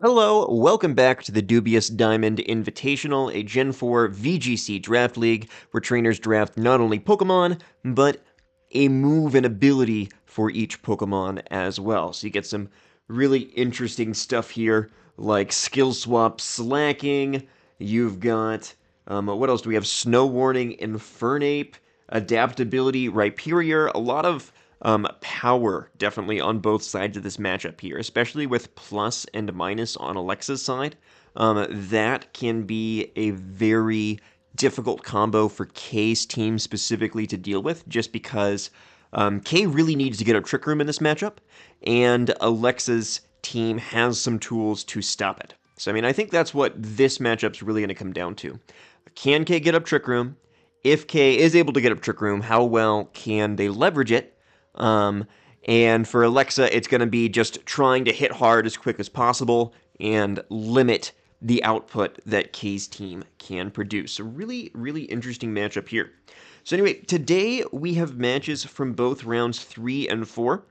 Hello, welcome back to the Dubious Diamond Invitational, a Gen 4 VGC draft league where trainers draft not only Pokemon, but a move and ability for each Pokemon as well. So you get some really interesting stuff here, like skill swap slacking. You've got, what else do we have? Snow Warning, Infernape, Adaptability, Rhyperior, a lot of power definitely on both sides of this matchup here, especially with plus and minus on Alexa's side. That can be a very difficult combo for K's team specifically to deal with, just because K really needs to get a Trick Room in this matchup, and Alexa's team has some tools to stop it. So, I mean, I think that's what this matchup's really going to come down to. Can K get up Trick Room? If K is able to get up Trick Room, how well can they leverage it? And for Alexa, it's going to be just trying to hit hard as quick as possible and limit the output that K's team can produce. So really, really interesting matchup here. So anyway, today we have matches from both rounds 3 and 4.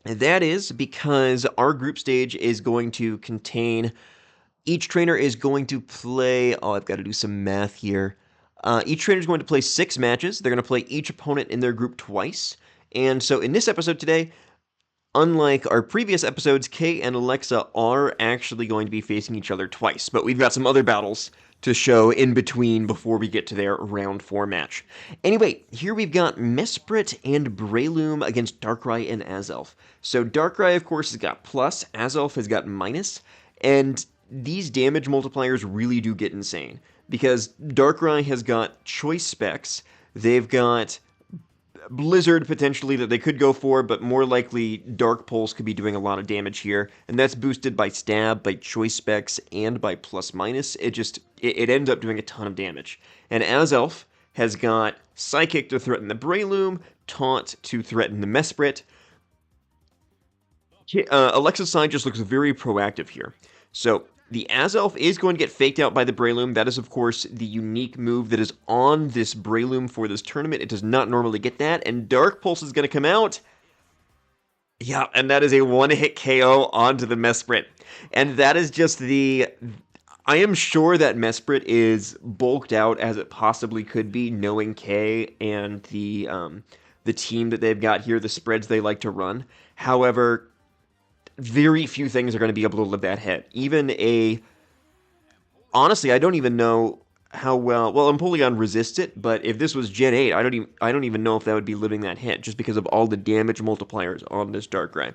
And that is because our group stage is going to contain, each trainer is going to play, I've got to do some math here. Each trainer is going to play 6 matches. They're going to play each opponent in their group twice. And so in this episode today, unlike our previous episodes, Kay and Alexa are actually going to be facing each other twice. But we've got some other battles to show in between before we get to their round 4 match. Anyway, here we've got Mesprit and Breloom against Darkrai and Azelf. So Darkrai, of course, has got plus, Azelf has got minus, and these damage multipliers really do get insane. Because Darkrai has got choice specs, they've got Blizzard potentially that they could go for, but more likely Dark Pulse could be doing a lot of damage here, and that's boosted by Stab, by Choice Specs, and by Plus Minus. It ends up doing a ton of damage. And Azelf has got Psychic to threaten the Breloom, Taunt to threaten the Mesprit. Alexa's side just looks very proactive here. So the Azelf is going to get faked out by the Breloom. That is, of course, the unique move that is on this Breloom for this tournament. It does not normally get that, and Dark Pulse is going to come out. Yeah, and that is a one-hit KO onto the Mesprit. And that is just the... I am sure that Mesprit is bulked out as it possibly could be, knowing K and the team that they've got here, the spreads they like to run. However, very few things are going to be able to live that hit. Honestly, I don't even know how well Empoleon resists it, but if this was Gen 8, I don't even know if that would be living that hit, just because of all the damage multipliers on this Darkrai.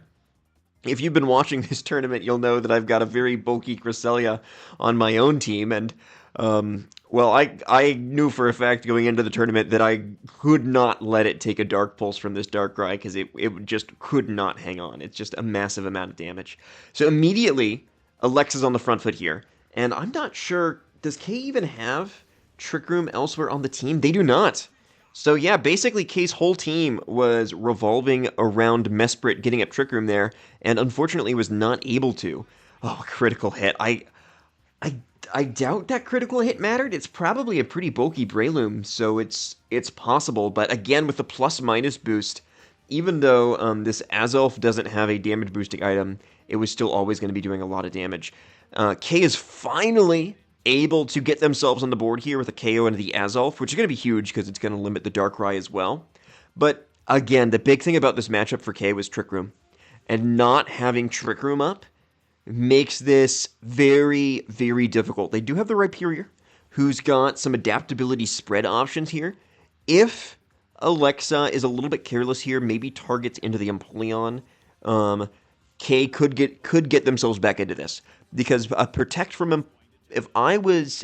If you've been watching this tournament, you'll know that I've got a very bulky Cresselia on my own team, and I knew for a fact going into the tournament that I could not let it take a Dark Pulse from this Darkrai, because it just could not hang on. It's just a massive amount of damage. So immediately, Alexa's on the front foot here, and I'm not sure, does K even have Trick Room elsewhere on the team? They do not. So yeah, basically K's whole team was revolving around Mesprit getting up Trick Room there, and unfortunately was not able to. Oh, critical hit. I doubt that critical hit mattered. It's probably a pretty bulky Breloom, so it's possible. But again, with the plus-minus boost, even though this Azelf doesn't have a damage boosting item, it was still always going to be doing a lot of damage. K is finally able to get themselves on the board here with a KO into the Azelf, which is going to be huge because it's going to limit the Darkrai as well. But again, the big thing about this matchup for K was Trick Room. And not having Trick Room up makes this very, very difficult. They do have the Rhyperior, who's got some adaptability spread options here. If Alexa is a little bit careless here, maybe targets into the Empoleon, K could get themselves back into this. Because protect from if I was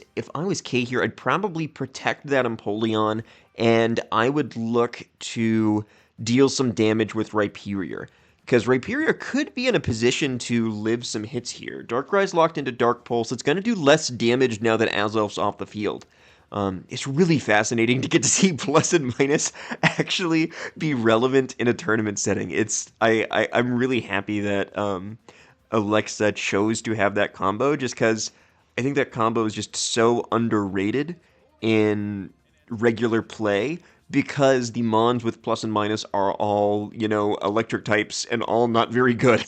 K here, I'd probably protect that Empoleon, and I would look to deal some damage with Rhyperior. Because Rhyperior could be in a position to live some hits here. Darkrai's locked into Dark Pulse. It's going to do less damage now that Azelf's off the field. It's really fascinating to get to see plus and minus actually be relevant in a tournament setting. I'm really happy that Alexa chose to have that combo, just because I think that combo is just so underrated in regular play, because the Mons with plus and minus are all, electric types and all not very good.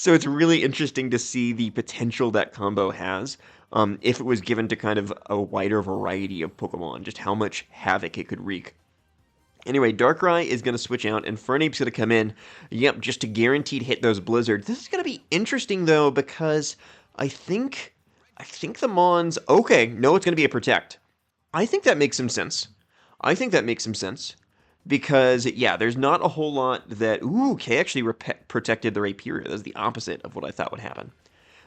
So it's really interesting to see the potential that combo has, if it was given to kind of a wider variety of Pokemon, just how much havoc it could wreak. Anyway, Darkrai is going to switch out, and Fernape's going to come in, yep, just to guaranteed hit those Blizzards. This is going to be interesting, though, because I think the Mons... Okay, no, it's going to be a Protect. I think that makes some sense. Because, yeah, there's not a whole lot that... Ooh, K actually protected the Rhyperior. That's the opposite of what I thought would happen.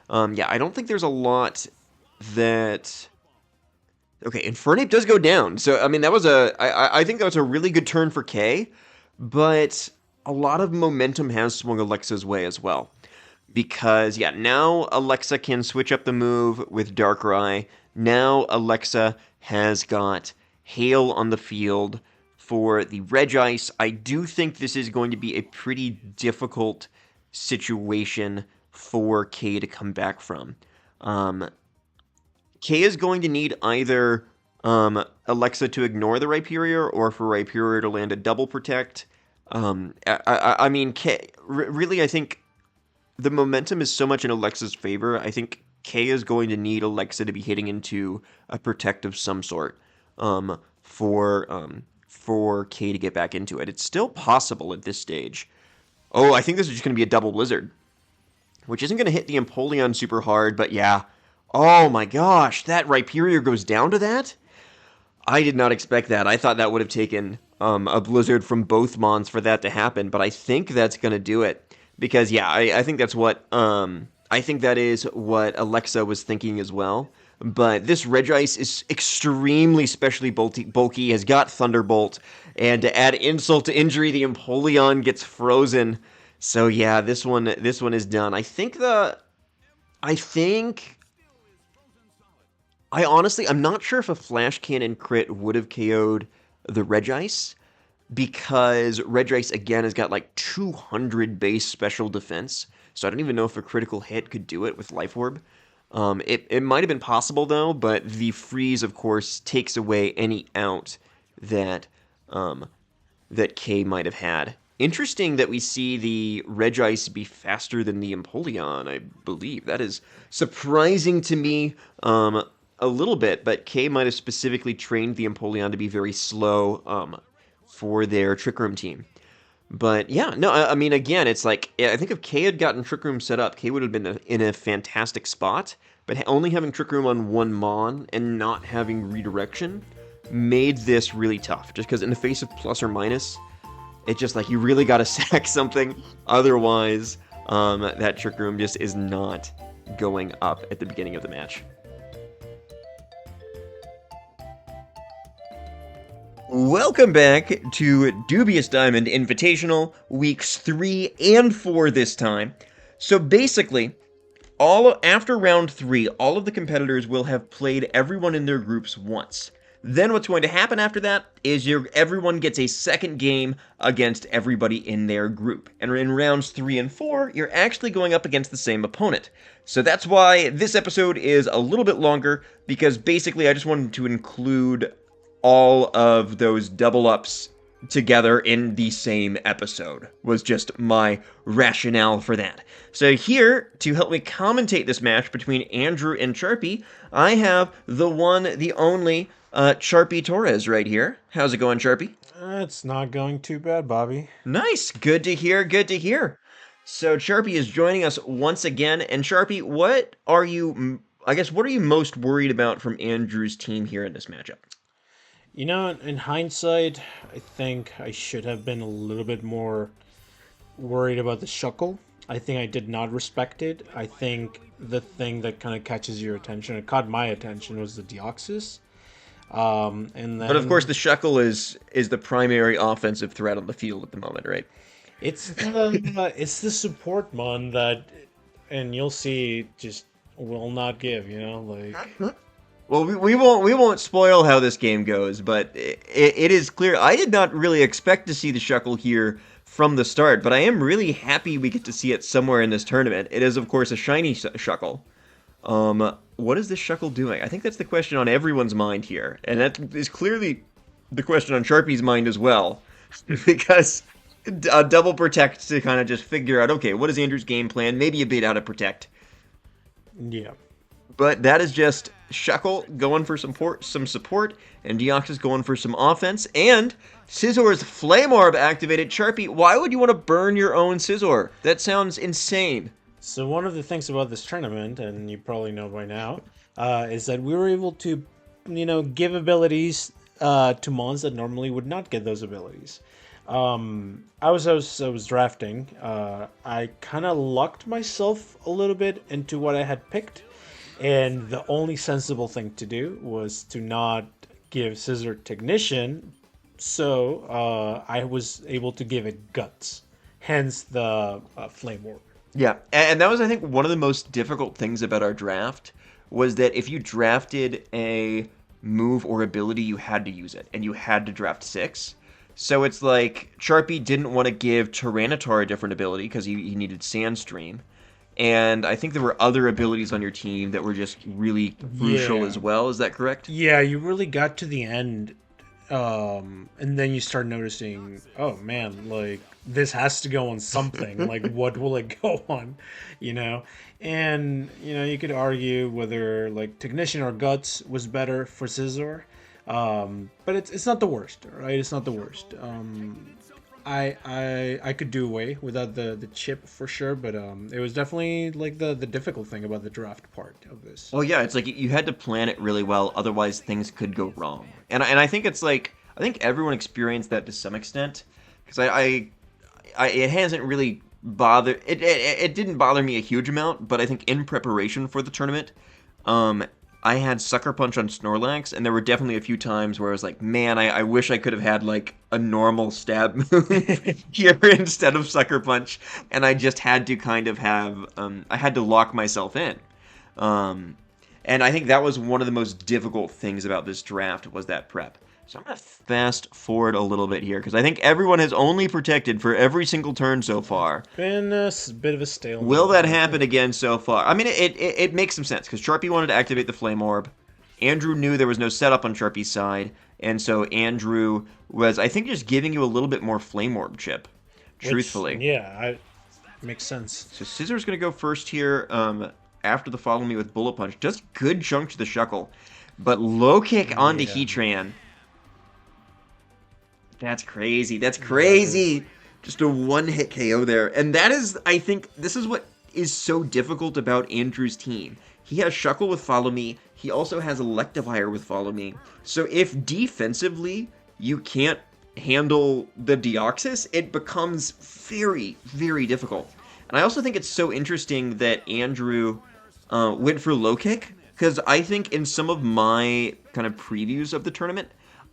Yeah, I don't think there's a lot that... Okay, Infernape does go down. So, I mean, that was I think that was a really good turn for K, but a lot of momentum has swung Alexa's way as well. Because, yeah, now Alexa can switch up the move with Darkrai. Now Alexa has got Hail on the field for the Regice. I do think this is going to be a pretty difficult situation for K to come back from. K is going to need either Alexa to ignore the Rhyperior or for Rhyperior to land a double protect. I mean, really, I think the momentum is so much in Alexa's favor. I think K is going to need Alexa to be hitting into a protect of some sort for K to get back into it. It's still possible at this stage. Oh, I think this is just going to be a double Blizzard, which isn't going to hit the Empoleon super hard, but yeah. Oh my gosh, that Rhyperior goes down to that? I did not expect that. I thought that would have taken a Blizzard from both Mons for that to happen, but I think that's going to do it. Because, yeah, I think that's what... I think that is what Alexa was thinking as well. But this Regice is extremely specially bulky, has got Thunderbolt, and to add insult to injury, the Empoleon gets frozen. So yeah, this one is done. I'm not sure if a Flash Cannon crit would have KO'd the Regice, because Regice, again, has got like 200 base special defense, so I don't even know if a critical hit could do it with Life Orb. It might have been possible, though, but the freeze, of course, takes away any out that K might have had. Interesting that we see the Regice be faster than the Empoleon, I believe. That is surprising to me. A little bit, but K might have specifically trained the Empoleon to be very slow for their Trick Room team. But yeah, no, I mean, again, it's like, I think if K had gotten Trick Room set up, K would have been in a fantastic spot, but only having Trick Room on one Mon and not having redirection made this really tough, just because in the face of plus or minus, it's just like, you really got to sack something, otherwise that Trick Room just is not going up at the beginning of the match. Welcome back to Dubious Diamond Invitational, weeks 3 and 4 this time. So basically, after round 3, all of the competitors will have played everyone in their groups once. Then what's going to happen after that is everyone gets a second game against everybody in their group. And in rounds 3 and 4, you're actually going up against the same opponent. So that's why this episode is a little bit longer, because basically I just wanted to include all of those double ups together in the same episode, was just my rationale for that. So here, to help me commentate this match between Andrew and Charpy, I have the one, the only, Charpy Torres right here. How's it going, Charpy? It's not going too bad, Bobby. Nice, good to hear, good to hear. So Charpy is joining us once again, and Charpy, what are you most worried about from Andrew's team here in this matchup? You know, in hindsight, I think I should have been a little bit more worried about the Shuckle. I think I did not respect it. I think the thing that kind of catches your attention, it caught my attention, was the Deoxys. And then, but of course, the Shuckle is the primary offensive threat on the field at the moment, right? It's the support mon that, and you'll see, just will not give. You know, like. Well, we won't spoil how this game goes, but it is clear. I did not really expect to see the Shuckle here from the start, but I am really happy we get to see it somewhere in this tournament. It is, of course, a shiny Shuckle. What is this Shuckle doing? I think that's the question on everyone's mind here, and that is clearly the question on Charpy's mind as well, because double protect to kind of just figure out, okay, what is Andrew's game plan? Maybe a bait out of protect. Yeah. But that is just Shuckle going for some support, and Deoxys going for some offense, and Scissor's Flame Orb activated. Sharpie, why would you want to burn your own Scizor? That sounds insane. So one of the things about this tournament, and you probably know by now, is that we were able to, give abilities to mons that normally would not get those abilities. I was drafting. I kind of lucked myself a little bit into what I had picked, and the only sensible thing to do was to not give Scissor Technician, so I was able to give it Guts, hence the Flame Orb. Yeah, and that was, I think, one of the most difficult things about our draft was that if you drafted a move or ability, you had to use it, and you had to draft 6. So it's like Sharpie didn't want to give Tyranitar a different ability because he needed Sandstream. And I think there were other abilities on your team that were just really crucial as well. Is that correct? Yeah, you really got to the end, and then you start noticing, oh man, like this has to go on something. Like, what will it go on? You know, and you could argue whether like Technician or Guts was better for Scizor, but it's not the worst, right? It's not the worst. I could do away without the chip for sure, but it was definitely like the difficult thing about the draft part of this. Well, yeah, it's like you had to plan it really well, otherwise things could go wrong. And I think it's like I think everyone experienced that to some extent because I it hasn't really bothered it didn't bother me a huge amount, but I think in preparation for the tournament, I had Sucker Punch on Snorlax, and there were definitely a few times where I was like, man, I wish I could have had, like, a normal stab move here instead of Sucker Punch, and I just had to kind of have, I had to lock myself in. And I think that was one of the most difficult things about this draft was that prep. So I'm going to fast forward a little bit here, because I think everyone has only protected for every single turn so far. Been a bit of a stalemate. Will that happen again so far? I mean, it makes some sense, because Sharpie wanted to activate the Flame Orb. Andrew knew there was no setup on Sharpie's side, and so Andrew was, I think, just giving you a little bit more Flame Orb chip, truthfully. Makes sense. So Scissor's going to go first here after the Follow Me with Bullet Punch. Does good chunk to the Shuckle, but low kick onto Heatran. That's crazy. That's crazy. Just a one-hit KO there. And that is, I think, this is what is so difficult about Andrew's team. He has Shuckle with Follow Me. He also has Electivire with Follow Me. So if defensively you can't handle the Deoxys, it becomes very, very difficult. And I also think it's so interesting that Andrew went for low kick, because I think in some of my kind of previews of the tournament,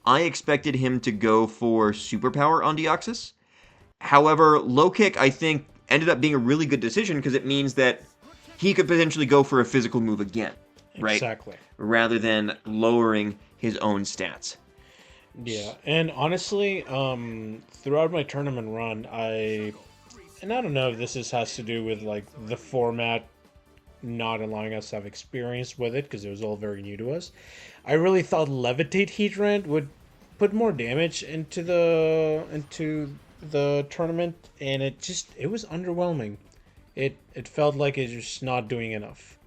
I expected him to go for Superpower on Deoxys. However, low kick, I think, ended up being a really good decision because it means that he could potentially go for a physical move again, right? Exactly. Rather than lowering his own stats. Yeah, and honestly, throughout my tournament run, I don't know if has to do with like the format not allowing us to have experience with it because it was all very new to us. I really thought Levitate Heatran would put more damage into the tournament, and it was underwhelming. It felt like it's just not doing enough.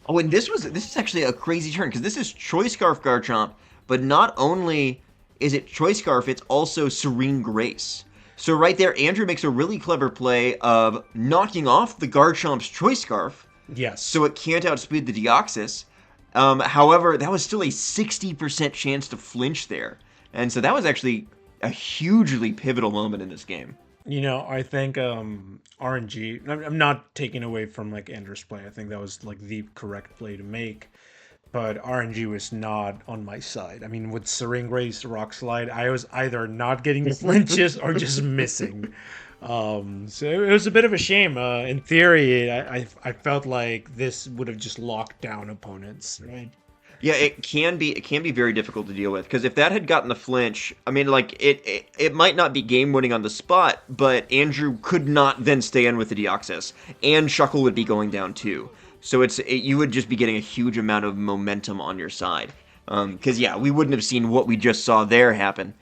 Oh, and this is actually a crazy turn because this is Choice Scarf Garchomp, but not only is it Choice Scarf, it's also Serene Grace. So right there, Andrew makes a really clever play of knocking off the Garchomp's Choice Scarf. Yes. So it can't outspeed the Deoxys. However, that was still a 60% chance to flinch there. And so that was actually a hugely pivotal moment in this game. I think RNG, I'm not taking away from like Andrew's play. I think that was like the correct play to make. But RNG was not on my side. I mean, with Serene Grace Rock Slide, I was either not getting the flinches or just missing. So it was a bit of a shame. In theory, I felt like this would have just locked down opponents, right? Yeah, it can be very difficult to deal with because if that had gotten the flinch, I mean, like it might not be game winning on the spot, but Andrew could not then stay in with the Deoxys, and Shuckle would be going down too. So you would just be getting a huge amount of momentum on your side. Because yeah, we wouldn't have seen what we just saw there happen.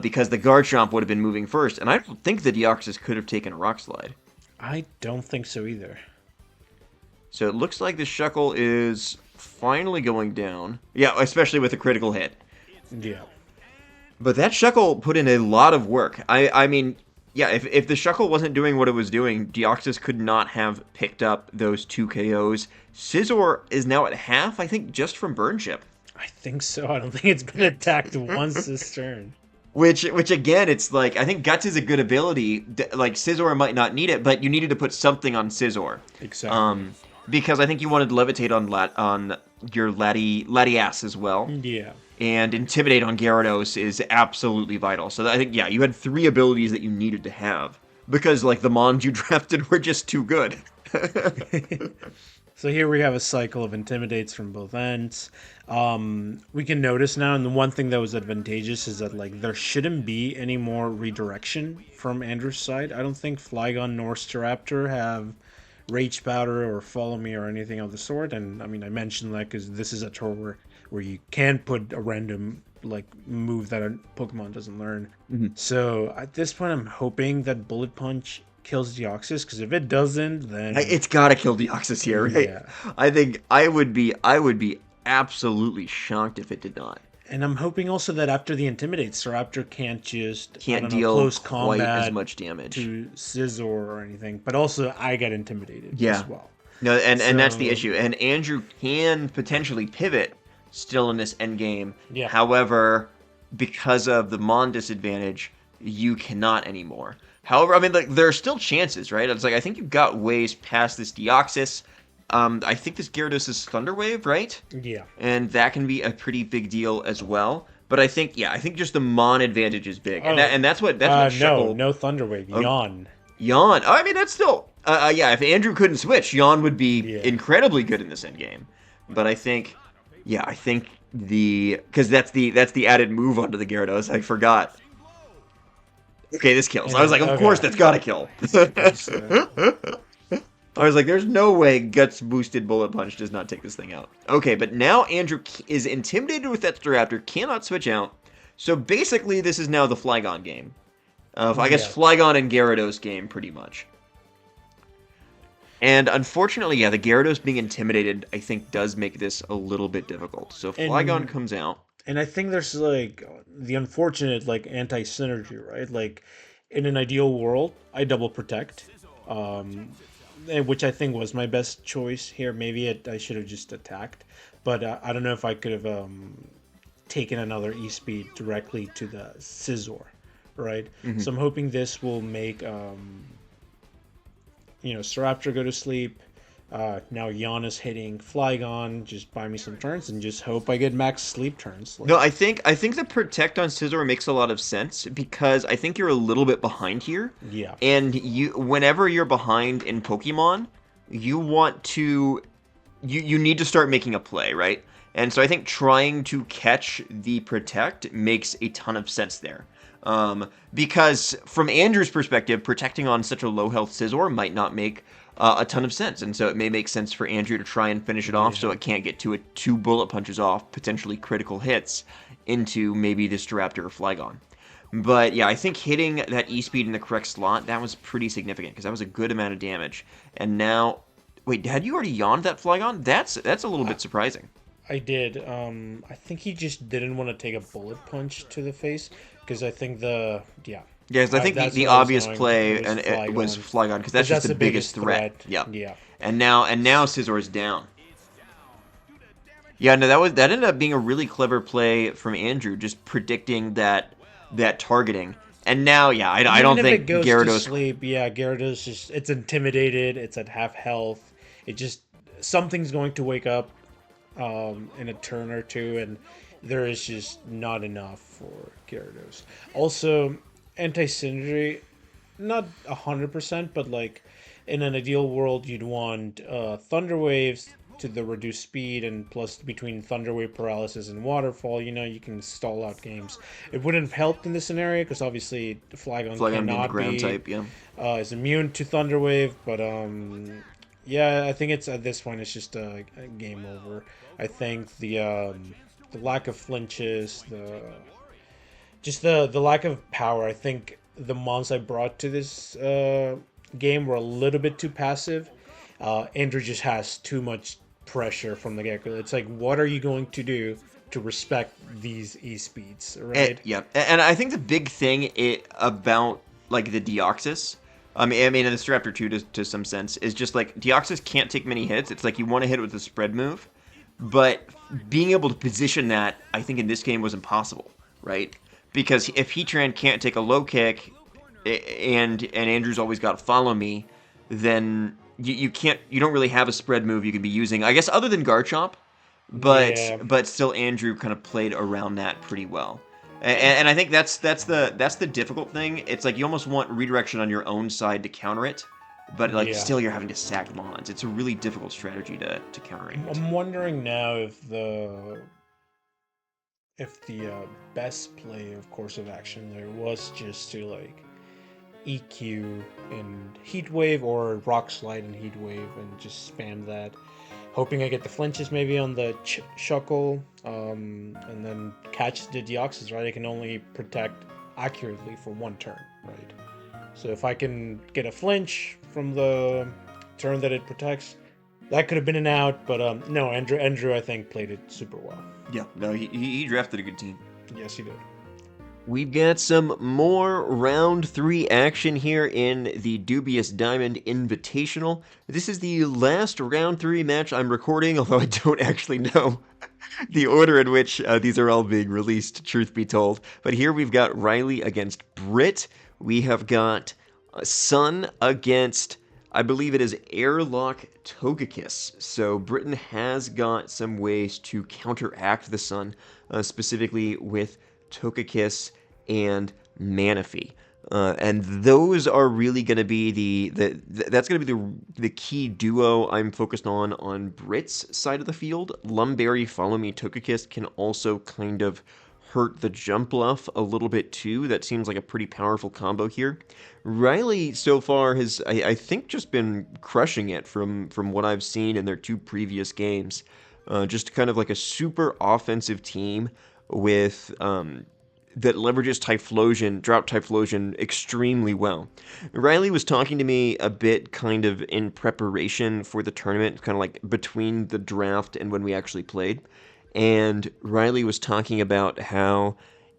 because the Garchomp would have been moving first, and I don't think the Deoxys could have taken a Rock Slide. I don't think so either. So it looks like the Shuckle is finally going down. Yeah, especially with a critical hit. Yeah. But that Shuckle put in a lot of work. I mean, yeah, if the Shuckle wasn't doing what it was doing, Deoxys could not have picked up those 2 KOs. Scizor is now at half, I think, just from Burn Chip. I think so. I don't think it's been attacked once this turn. Which again, it's like, I think Guts is a good ability. Like, Scizor might not need it, but you needed to put something on Scizor. Exactly. Because I think you wanted to Levitate on your Latias as well. Yeah. And Intimidate on Gyarados is absolutely vital. So I think, yeah, you had 3 abilities that you needed to have. Because, like, the Mons you drafted were just too good. So here we have a cycle of Intimidates from both ends. We can notice now, and the one thing that was advantageous is that, like, there shouldn't be any more redirection from Andrew's side. I don't think Flygon nor Staraptor have Rage Powder or Follow Me or anything of the sort. And, I mean, I mentioned that because this is a tour where you can put a random, like, move that a Pokemon doesn't learn. So at this point, I'm hoping that Bullet Punch kills Deoxys, because if it doesn't, then It's gotta kill Deoxys here, right? Yeah. I think I would be absolutely shocked if it did not. And I'm hoping also that after the Intimidate, Staraptor can't just Deal close quite combat as much damage. to Scizor or anything. But also, I get intimidated as well. No, and that's the So- issue. And Andrew can potentially pivot still in this endgame. Yeah. However, because of the Mon disadvantage, you cannot anymore. However, I mean, like, there are still chances, right? It's like, I think you've got ways past this Deoxys. I think this Gyarados is Thunder Wave, right? Yeah. And that can be a pretty big deal as well. But I think just the Mon advantage is big, and that's what Shuckle... no Thunder Wave. Yawn. Yawn. Oh, I mean, that's still... yeah, if Andrew couldn't switch, Yawn would be incredibly good in this endgame. But I think because that's the added move onto the Gyarados. I forgot. Okay, this kills. I was like, of course, that's gotta kill. I was like, there's no way Guts boosted Bullet Punch does not take this thing out. Okay, but now Andrew is intimidated with that Staraptor, cannot switch out. So basically, this is now the Flygon game. I guess Flygon and Gyarados game, pretty much. And unfortunately, yeah, the Gyarados being intimidated, I think, does make this a little bit difficult. So Flygon comes out. And I think there's, like, the unfortunate, like, anti-synergy, right? Like, in an ideal world, I double protect. Which I think was my best choice here. Maybe I should have just attacked. But I don't know if I could have taken another E-Speed directly to the Scizor, right? So I'm hoping this will make, Staraptor go to sleep. Now Yawn is hitting Flygon. Just buy me some turns and just hope I get max sleep turns. No, I think the Protect on Scizor makes a lot of sense because I think you're a little bit behind here. Yeah. And whenever you're behind in Pokemon, you want to... You need to start making a play, right? And so I think trying to catch the Protect makes a ton of sense there. Because from Andrew's perspective, protecting on such a low health Scizor might not make a ton of sense, and so it may make sense for Andrew to try and finish it off so it can't get to a 2 bullet punches off, potentially critical hits, into maybe this Staraptor or Flygon. But yeah, I think hitting that E-Speed in the correct slot, that was pretty significant, because that was a good amount of damage. And now... Wait, had you already yawned that Flygon? That's a little bit surprising. I did. I think he just didn't want to take a bullet punch to the face, because I think Yeah, because I think the obvious play it was Flygon, because that's just the biggest threat. Yeah. And now Scizor is down. Yeah, no, that ended up being a really clever play from Andrew, just predicting that targeting. And now, yeah, I don't think Gyarados Gyarados... to sleep. Yeah, Gyarados just it's intimidated. It's at half health. It just something's going to wake up in a turn or two, and there is just not enough for Gyarados. Also, anti-synergy, not 100%, but like in an ideal world, you'd want Thunder Waves to the reduced speed, and plus between Thunder Wave Paralysis and Waterfall, you can stall out games. It wouldn't have helped in this scenario because obviously Flygon cannot ground type, is immune to Thunder Wave, but yeah, I think it's at this point it's just a game over. I think the lack of flinches, just the lack of power. I think the mons I brought to this game were a little bit too passive. Andrew just has too much pressure from the get-go. It's like, what are you going to do to respect these e-speeds, right? Yeah, and I think the big thing about like the Deoxys, I mean, and the Staraptor too, to some sense, is just like Deoxys can't take many hits. It's like you want to hit it with a spread move, but being able to position that, I think in this game was impossible, right? Because if Heatran can't take a low kick, and Andrew's always got follow me, then you don't really have a spread move you can be using. I guess other than Garchomp, but Yeah, still Andrew kind of played around that pretty well. And I think that's the difficult thing. It's like you almost want redirection on your own side to counter it, but like yeah. still you're having to sack mons. It's a really difficult strategy to counteract. I'm wondering now if the best play of course of action there was just to like EQ and Heat Wave or Rock Slide and Heat Wave and just spam that, hoping I get the flinches maybe on the Shuckle, and then catch the Deoxys, right? I can only protect accurately for one turn, right? So if I can get a flinch from the turn that it protects, that could have been an out, but no, Andrew I think played it super well. Yeah, no, he drafted a good team. Yes, he did. We've got some more round 3 action here in the Dubious Diamond Invitational. This is the last round 3 match I'm recording, although I don't actually know the order in which these are all being released, truth be told. But here we've got Riley against Brit. We have got Sun against, I believe it is Airlock Togekiss. So Britain has got some ways to counteract the Sun, specifically with Togekiss and Manaphy. And those are really going to be that's going to be the key duo I'm focused on Brit's side of the field. Lumberry, Follow Me, Togekiss can also kind of hurt the jump bluff a little bit too. That seems like a pretty powerful combo here. Riley so far has, I think, just been crushing it from what I've seen in their 2 previous games. Just kind of like a super offensive team with that leverages Typhlosion, Drought Typhlosion, extremely well. Riley was talking to me a bit kind of in preparation for the tournament, kind of like between the draft and when we actually played. And Riley was talking about how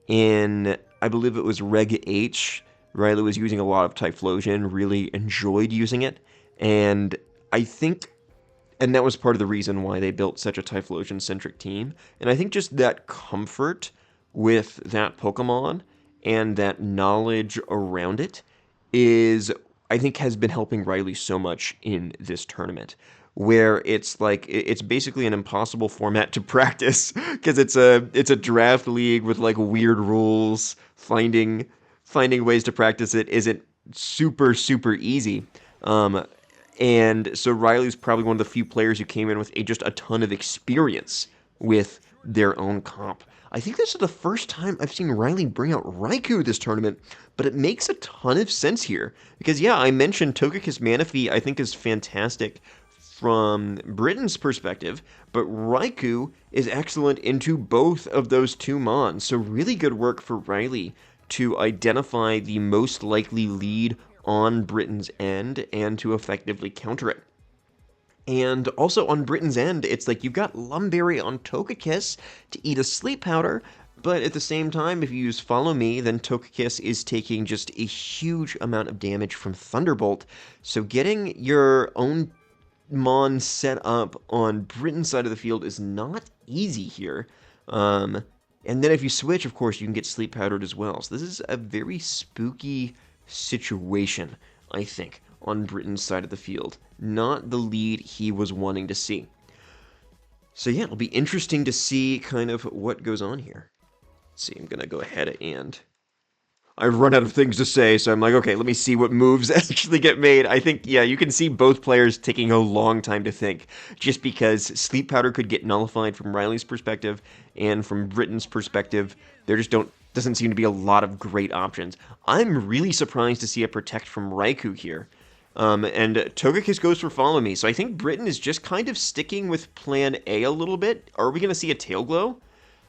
in, I believe it was Reg H, Riley was using a lot of Typhlosion, really enjoyed using it. And I think, and that was part of the reason why they built such a Typhlosion-centric team. And I think just that comfort with that Pokemon and that knowledge around it is, I think, has been helping Riley so much in this tournament, where it's like it's basically an impossible format to practice because it's a draft league with like weird rules. Finding ways to practice it isn't super easy. And so Riley's probably one of the few players who came in with just a ton of experience with their own comp. I think this is the first time I've seen Riley bring out Raikou this tournament, but it makes a ton of sense here. Because, yeah, I mentioned Togekiss Manaphy, I think, is fantastic from Britain's perspective, but Raikou is excellent into both of those 2 mons. So really good work for Riley to identify the most likely lead on Britain's end and to effectively counter it. And also on Britain's end, it's like you've got Lumberry on Togekiss to eat a sleep powder, but at the same time, if you use Follow Me, then Togekiss is taking just a huge amount of damage from Thunderbolt. So getting your own Mon set up on Britain's side of the field is not easy here. And then if you switch, of course, you can get sleep powdered as well. So this is a very spooky situation, I think, on Britain's side of the field. Not the lead he was wanting to see. So yeah, it'll be interesting to see kind of what goes on here. Let's see, I'm going to go ahead and I've run out of things to say, so I'm like, okay, let me see what moves actually get made. I think, yeah, you can see both players taking a long time to think, just because Sleep Powder could get nullified from Riley's perspective, and from Britain's perspective, there just doesn't seem to be a lot of great options. I'm really surprised to see a Protect from Raikou here. And Togekiss goes for Follow Me, so I think Britain is just kind of sticking with Plan A a little bit. Are we going to see a Tail Glow?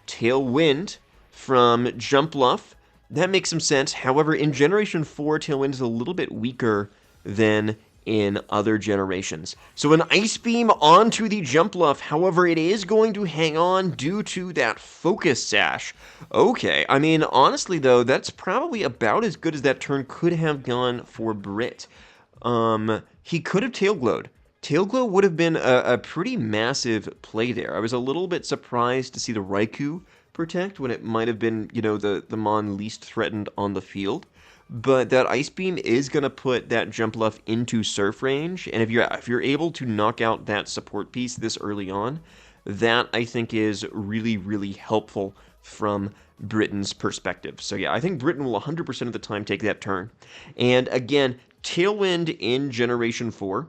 Tailwind from Jumpluff. That makes some sense. However, in Generation 4, Tailwind is a little bit weaker than in other generations. So an Ice Beam onto the Jumpluff. However, it is going to hang on due to that Focus Sash. Okay, I mean, honestly, though, that's probably about as good as that turn could have gone for Brit. He could have Tail Glowed. Tail Glow would have been a pretty massive play there. I was a little bit surprised to see the Raikou protect when it might have been, the Mon least threatened on the field. But that Ice Beam is going to put that Jumpluff into Surf range, and if you're able to knock out that support piece this early on, that I think is really, really helpful from Britain's perspective. So yeah, I think Britain will 100% of the time take that turn. And again, Tailwind in Generation 4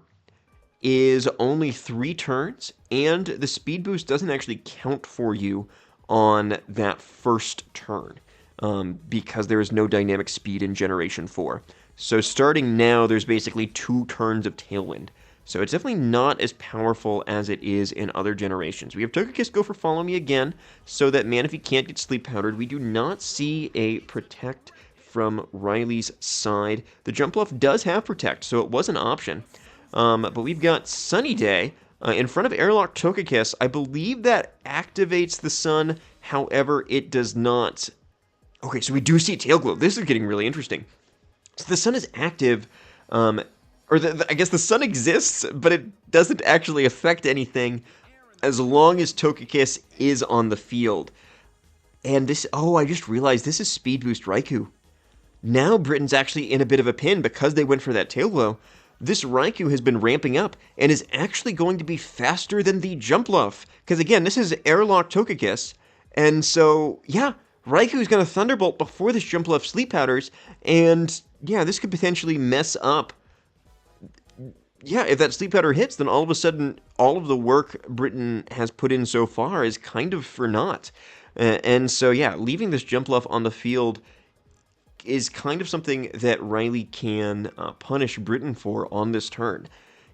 is only 3 turns, and the speed boost doesn't actually count for you on that first turn, because there is no dynamic speed in Generation 4. So starting now, there's basically 2 turns of Tailwind. So it's definitely not as powerful as it is in other generations. We have Togekiss go for Follow Me again, so that Manaphy can't get Sleep Powdered. We do not see a Protect from Riley's side. The Jumpluff does have Protect, so it was an option. But we've got Sunny Day in front of Airlock Togekiss. I believe that activates the Sun, however, it does not. Okay, so we do see Tail Glow. This is getting really interesting. So the Sun is active, I guess the Sun exists, but it doesn't actually affect anything as long as Togekiss is on the field. And this, I just realized this is Speed Boost Raikou. Now Britain's actually in a bit of a pin because they went for that Tail Glow. This Raikou has been ramping up and is actually going to be faster than the Jumpluff. Because again, this is Airlock Togekiss. And so, yeah, Raikou's going to Thunderbolt before this Jumpluff Sleep Powders. And yeah, this could potentially mess up. Yeah, if that Sleep Powder hits, then all of a sudden, all of the work Britain has put in so far is kind of for naught. And so, yeah, leaving this Jumpluff on the field is kind of something that Riley can punish Britain for on this turn.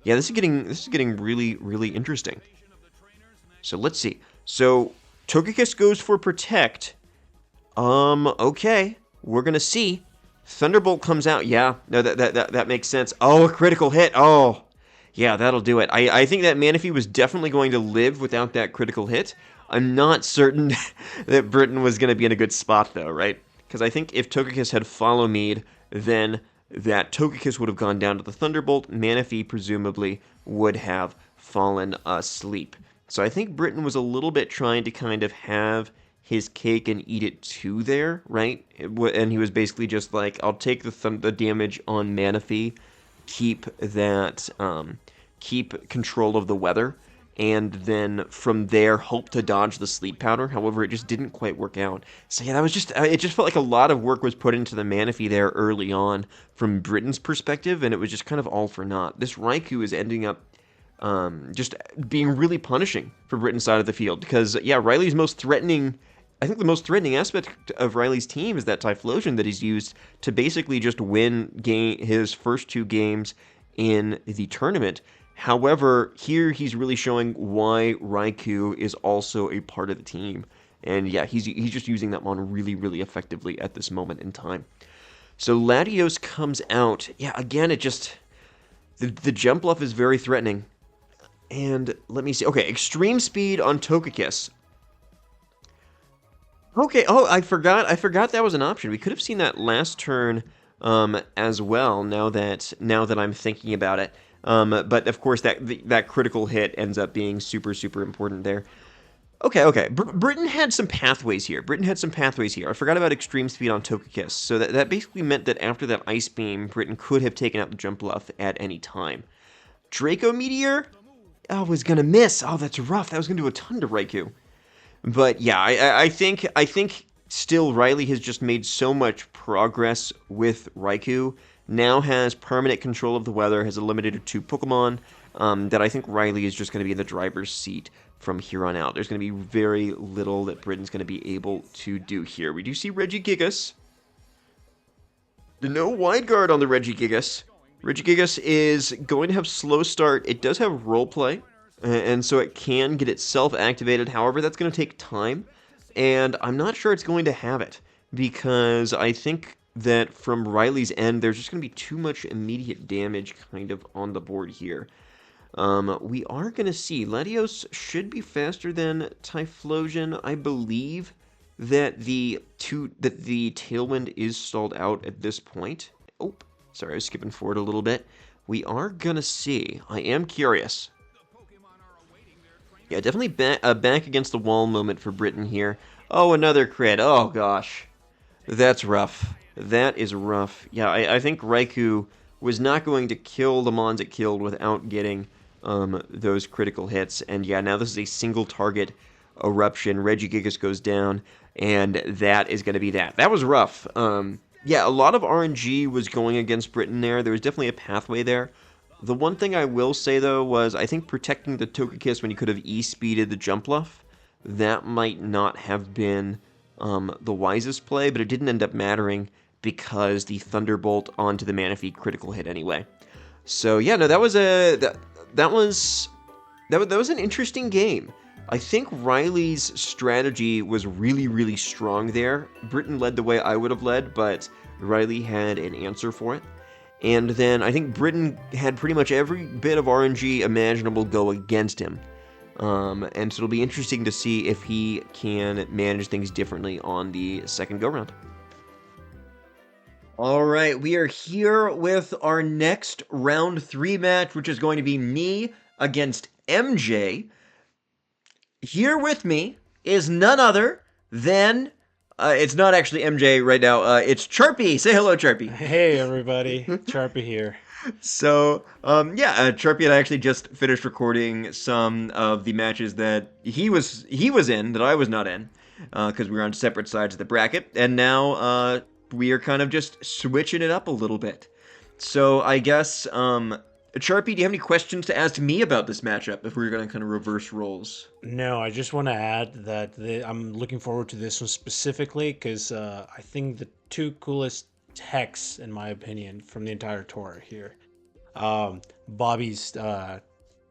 Yeah, this is getting really, really interesting. So let's see. So Togekiss goes for Protect. Okay, we're gonna see. Thunderbolt comes out. Yeah, no, that makes sense. Oh, a critical hit. Oh, yeah, that'll do it. I think that Manaphy was definitely going to live without that critical hit. I'm not certain that Britain was going to be in a good spot, though, right? Because I think if Togekiss had Follow Me'd, then that Togekiss would have gone down to the Thunderbolt. Manaphy, presumably, would have fallen asleep. So I think Britain was a little bit trying to kind of have his cake and eat it too there, right? And he was basically just like, I'll take the damage on Manaphy, keep control of the weather, and then from there hope to dodge the Sleep Powder. However, it just didn't quite work out. So yeah, it just felt like a lot of work was put into the Manaphy there early on from Britain's perspective, and it was just kind of all for naught. This Raikou is ending up just being really punishing for Britain's side of the field, because yeah, Riley's most threatening. I think the most threatening aspect of Riley's team is that Typhlosion that he's used to basically just win his first 2 games in the tournament. However, here he's really showing why Raikou is also a part of the team. And yeah, he's just using that mon really, really effectively at this moment in time. So Latios comes out. Yeah, again, it just... The Jumpluff is very threatening. And let me see. Okay, Extreme Speed on Togekiss. Okay, I forgot that was an option. We could have seen that last turn as well, now that I'm thinking about it. But of course, that critical hit ends up being super, super important there. Okay. Britain had some pathways here. I forgot about Extreme Speed on Togekiss. So that basically meant that after that Ice Beam, Britain could have taken out the Jumpluff at any time. Draco Meteor? Oh, was going to miss. Oh, that's rough. That was going to do a ton to Raikou. But yeah, I think still Riley has just made so much progress with Raikou. Now has permanent control of the weather, has eliminated 2 Pokemon, that I think Riley is just going to be in the driver's seat from here on out. There's going to be very little that Britain's going to be able to do here. We do see Regigigas. No Wide Guard on the Regigigas. Regigigas is going to have Slow Start. It does have Roleplay, and so it can get itself activated. However, that's going to take time, and I'm not sure it's going to have it. because I think that from Riley's end, there's just going to be too much immediate damage kind of on the board here. We are going to see Latios should be faster than Typhlosion. I believe that the Tailwind is stalled out at this point. Oh, sorry, I was skipping forward a little bit. We are going to see. I am curious. Yeah, definitely back against the wall moment for Britain here. Oh, another crit. Oh, gosh. That's rough. That is rough. Yeah, I think Raikou was not going to kill the mons it killed without getting those critical hits. And yeah, now this is a single target eruption. Regigigas goes down, and that is going to be that. That was rough. Yeah, a lot of RNG was going against Britain there. There was definitely a pathway there. The one thing I will say, though, was I think protecting the Togekiss when you could have E-speeded the Jumpluff, that might not have been the wisest play, but it didn't end up mattering because the Thunderbolt onto the Manaphy critical hit anyway. So yeah, no, that was an interesting game. I think Riley's strategy was really, really strong there. Britain led the way I would have led, but Riley had an answer for it. And then I think Britain had pretty much every bit of RNG imaginable go against him. And so it'll be interesting to see if he can manage things differently on the second go-round. All right, we are here with our next round 3 match, which is going to be me against MJ. Here with me is none other than... it's not actually MJ right now. It's Charpy. Say hello, Charpy. Hey, everybody. Charpy here. So, Charpy and I actually just finished recording some of the matches that he was in, that I was not in, because we were on separate sides of the bracket, and now we are kind of just switching it up a little bit. So, I guess, Charpy, do you have any questions to ask me about this matchup, if we were going to kind of reverse roles? No, I just want to add that I'm looking forward to this one specifically because I think the two coolest techs, in my opinion, from the entire tour here. Bobby's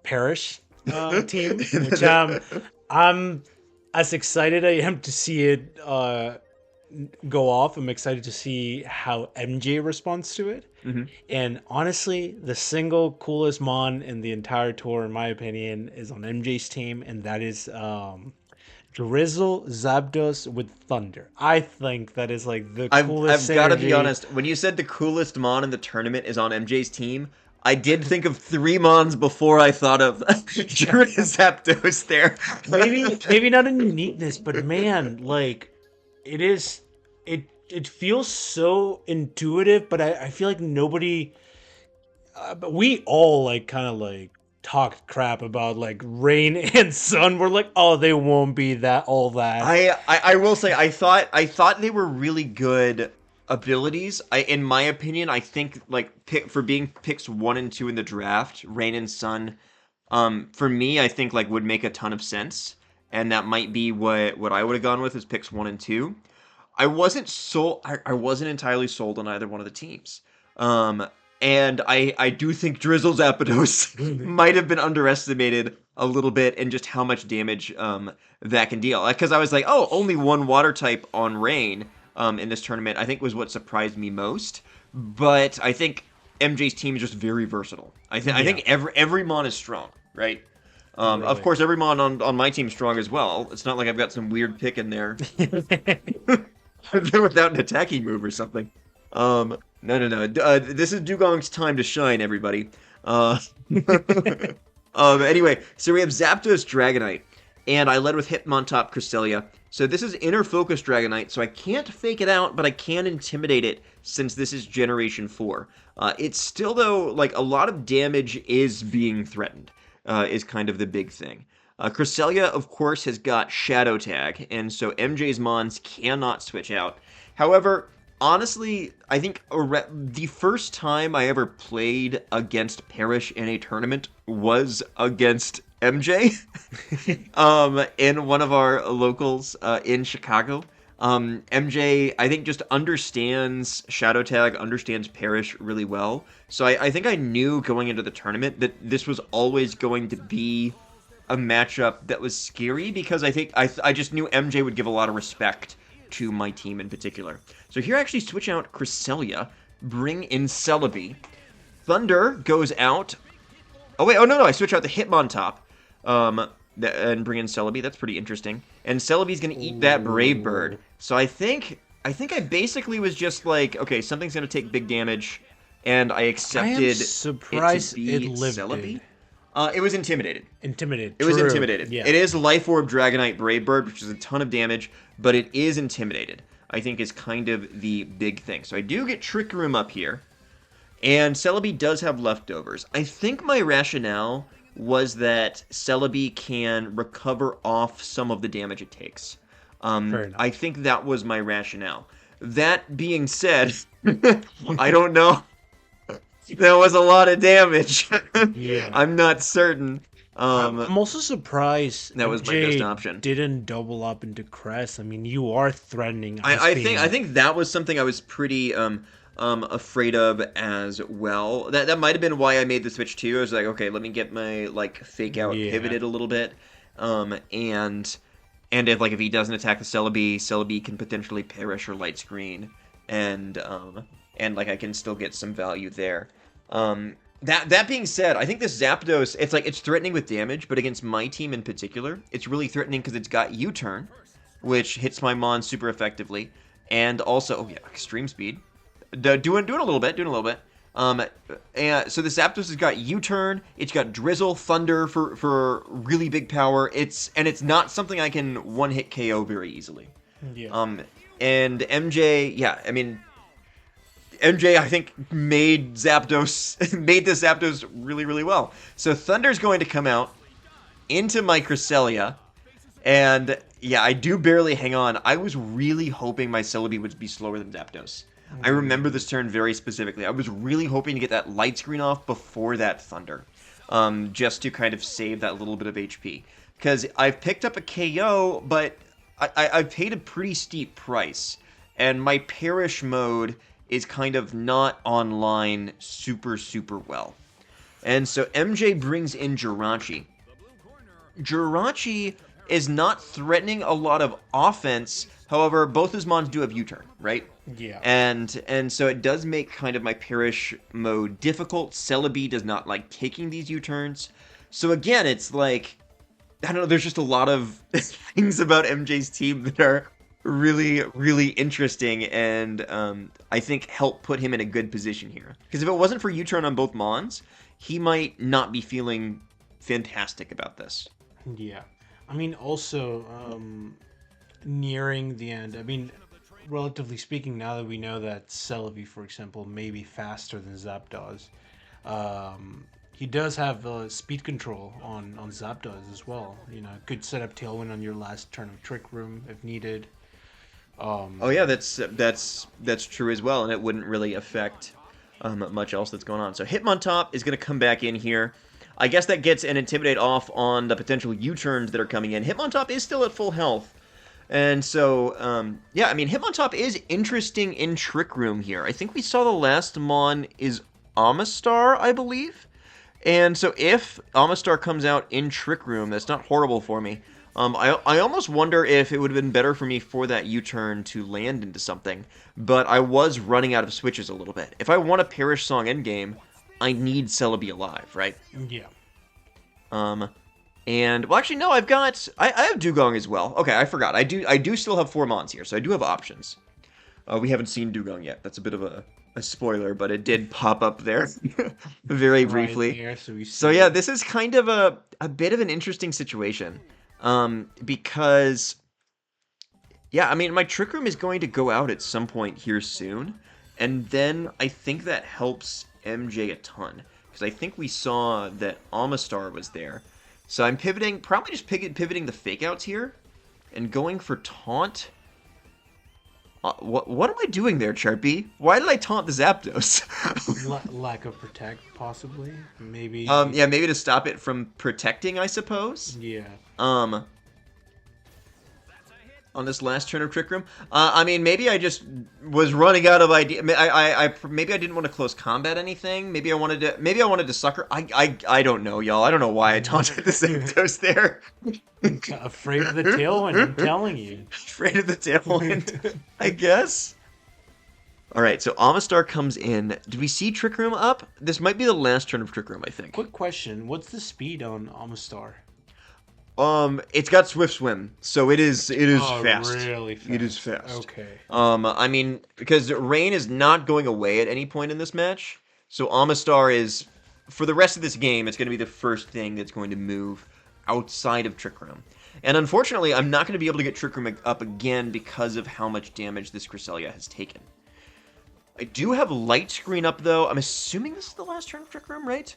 Parish team, which I'm as excited I am to see it go off. I'm excited to see how MJ responds to it. Mm-hmm. And honestly, the single coolest mon in the entire tour, in my opinion, is on MJ's team, and that is Drizzle Zapdos with Thunder. I think that is like the coolest. I've got to be honest. When you said the coolest mon in the tournament is on MJ's team, I did think of 3 mons before I thought of Zapdos there. maybe not in uniqueness, but man, like it feels so intuitive. But I feel like nobody, but we all like kind of like talked crap about like Rain and Sun. We're like, oh, they won't be that all that. I will say I thought they were really good abilities. In my opinion, I think like for being picks 1 and 2 in the draft, Rain and Sun, for me, I think like would make a ton of sense, and that might be what I would have gone with as picks 1 and 2. I wasn't entirely sold on either one of the teams. And I do think Drizzle Zapdos might have been underestimated a little bit in just how much damage that can deal. Because I was like, oh, only 1 water type on Rain in this tournament, I think was what surprised me most. But I think MJ's team is just very versatile. I think every mon is strong, right? Really? Of course, every mon on my team is strong as well. It's not like I've got some weird pick in there without an attacking move or something. No. This is Dugong's time to shine, everybody. Anyway, so we have Zapdos Dragonite, and I led with Hitmontop Cresselia. So this is Inner Focus Dragonite, so I can't fake it out, but I can Intimidate it since this is Generation 4. It's still, though, like, a lot of damage is being threatened, is kind of the big thing. Cresselia, of course, has got Shadow Tag, and so MJ's Mons cannot switch out. However, honestly, I think the first time I ever played against Parrish in a tournament was against MJ in one of our locals in Chicago. MJ, I think, just understands Shadow Tag, understands Parrish really well. So I think I knew going into the tournament that this was always going to be a matchup that was scary, because I think I just knew MJ would give a lot of respect to my team in particular. So here I actually switch out Cresselia, bring in Celebi. Thunder goes out. Oh wait, oh no, I switch out the Hitmontop, and bring in Celebi. That's pretty interesting. And Celebi's gonna eat that Brave Bird. So I think I basically was just like, okay, something's gonna take big damage, and I accepted I am surprised it to be it lived. Celebi. It was intimidated. Intimidated. It was true. intimidated. Yeah. It is Life Orb Dragonite Brave Bird, which is a ton of damage, but it is intimidated. I think is kind of the big thing. So I do get Trick Room up here, and Celebi does have leftovers. I think my rationale was that Celebi can recover off some of the damage it takes. Fair enough. I think that was my rationale. That being said, I don't know. That was a lot of damage. Yeah. I'm not certain. I'm also surprised that was my MJ best option. Didn't double up into Crest. I mean, you are threatening. I think that was something I was pretty afraid of as well. That might have been why I made the switch too. I was like, okay, let me get my like fake out pivoted a little bit, and if he doesn't attack the Celebi can potentially perish or light screen, and like I can still get some value there. That being said, I think this Zapdos, it's threatening with damage, but against my team in particular, it's really threatening because it's got U-turn, which hits my Mon super effectively, and also, oh yeah, extreme speed. Doing a little bit. And so the Zapdos has got U-turn, it's got Drizzle, Thunder for really big power. It's not something I can one-hit KO very easily. Yeah. And MJ, yeah, I mean, MJ, I think, made this Zapdos really, really well. So Thunder's going to come out into my Cresselia, and yeah, I do barely hang on. I was really hoping my Celebi would be slower than Zapdos. I remember this turn very specifically. I was really hoping to get that light screen off before that Thunder, just to kind of save that little bit of HP. Because I've picked up a KO, but I've paid a pretty steep price, and my Perish mode is kind of not online super, super well. And so MJ brings in Jirachi. Jirachi is not threatening a lot of offense, however, both his Mons do have U-turn, right? Yeah. And so it does make kind of my Perish mode difficult. Celebi does not like taking these U-turns. So again, it's like, I don't know, there's just a lot of things about MJ's team that are really, really interesting, and I think help put him in a good position here. Because if it wasn't for U-turn on both Mons, he might not be feeling fantastic about this. Yeah. I mean, also, nearing the end, I mean, relatively speaking, now that we know that Celebi, for example, may be faster than Zapdos, he does have speed control on Zapdos as well. You know, could set up Tailwind on your last turn of Trick Room if needed. Oh yeah, that's true as well, and it wouldn't really affect much else that's going on. So Hitmontop is going to come back in here. I guess that gets an Intimidate off on the potential U-turns that are coming in. Hitmontop is still at full health, and so yeah, I mean Hitmontop is interesting in Trick Room here. I think we saw the last Mon is Amistar, I believe, and so if Amistar comes out in Trick Room, that's not horrible for me. I almost wonder if it would have been better for me for that U-turn to land into something, but I was running out of switches a little bit. If I want a Perish Song endgame, I need Celebi alive, right? Yeah. And, well, actually, no, I have Dugong as well. Okay, I forgot. I do still have 4 Mons here, so I do have options. We haven't seen Dugong yet. That's a bit of a spoiler, but it did pop up there very briefly. Right there, so yeah, this is kind of a bit of an interesting situation. Because, yeah, I mean, my Trick Room is going to go out at some point here soon, and then I think that helps MJ a ton, because I think we saw that Amistar was there. So I'm pivoting, probably just pivoting the fake outs here, and going for Taunt. What am I doing there, Charpy? Why did I taunt the Zapdos? Lack of Protect, possibly? Maybe... yeah, maybe to stop it from protecting, I suppose? Yeah. on this last turn of Trick Room. I mean, maybe I just was running out of idea. Maybe I didn't want to close combat anything. Maybe I wanted to sucker. I don't know, y'all. I don't know why I taunted the Zapdos there. Afraid of the tailwind, I'm telling you. Afraid of the tailwind, I guess. All right, so Amistar comes in. Did we see Trick Room up? This might be the last turn of Trick Room, I think. Quick question: what's the speed on Amistar? It's got Swift Swim, so it is fast. Really fast. It is fast. Okay. I mean, because Rain is not going away at any point in this match, so Amistar is, for the rest of this game, it's going to be the first thing that's going to move outside of Trick Room. And unfortunately, I'm not going to be able to get Trick Room up again because of how much damage this Cresselia has taken. I do have Light Screen up, though. I'm assuming this is the last turn of Trick Room, right?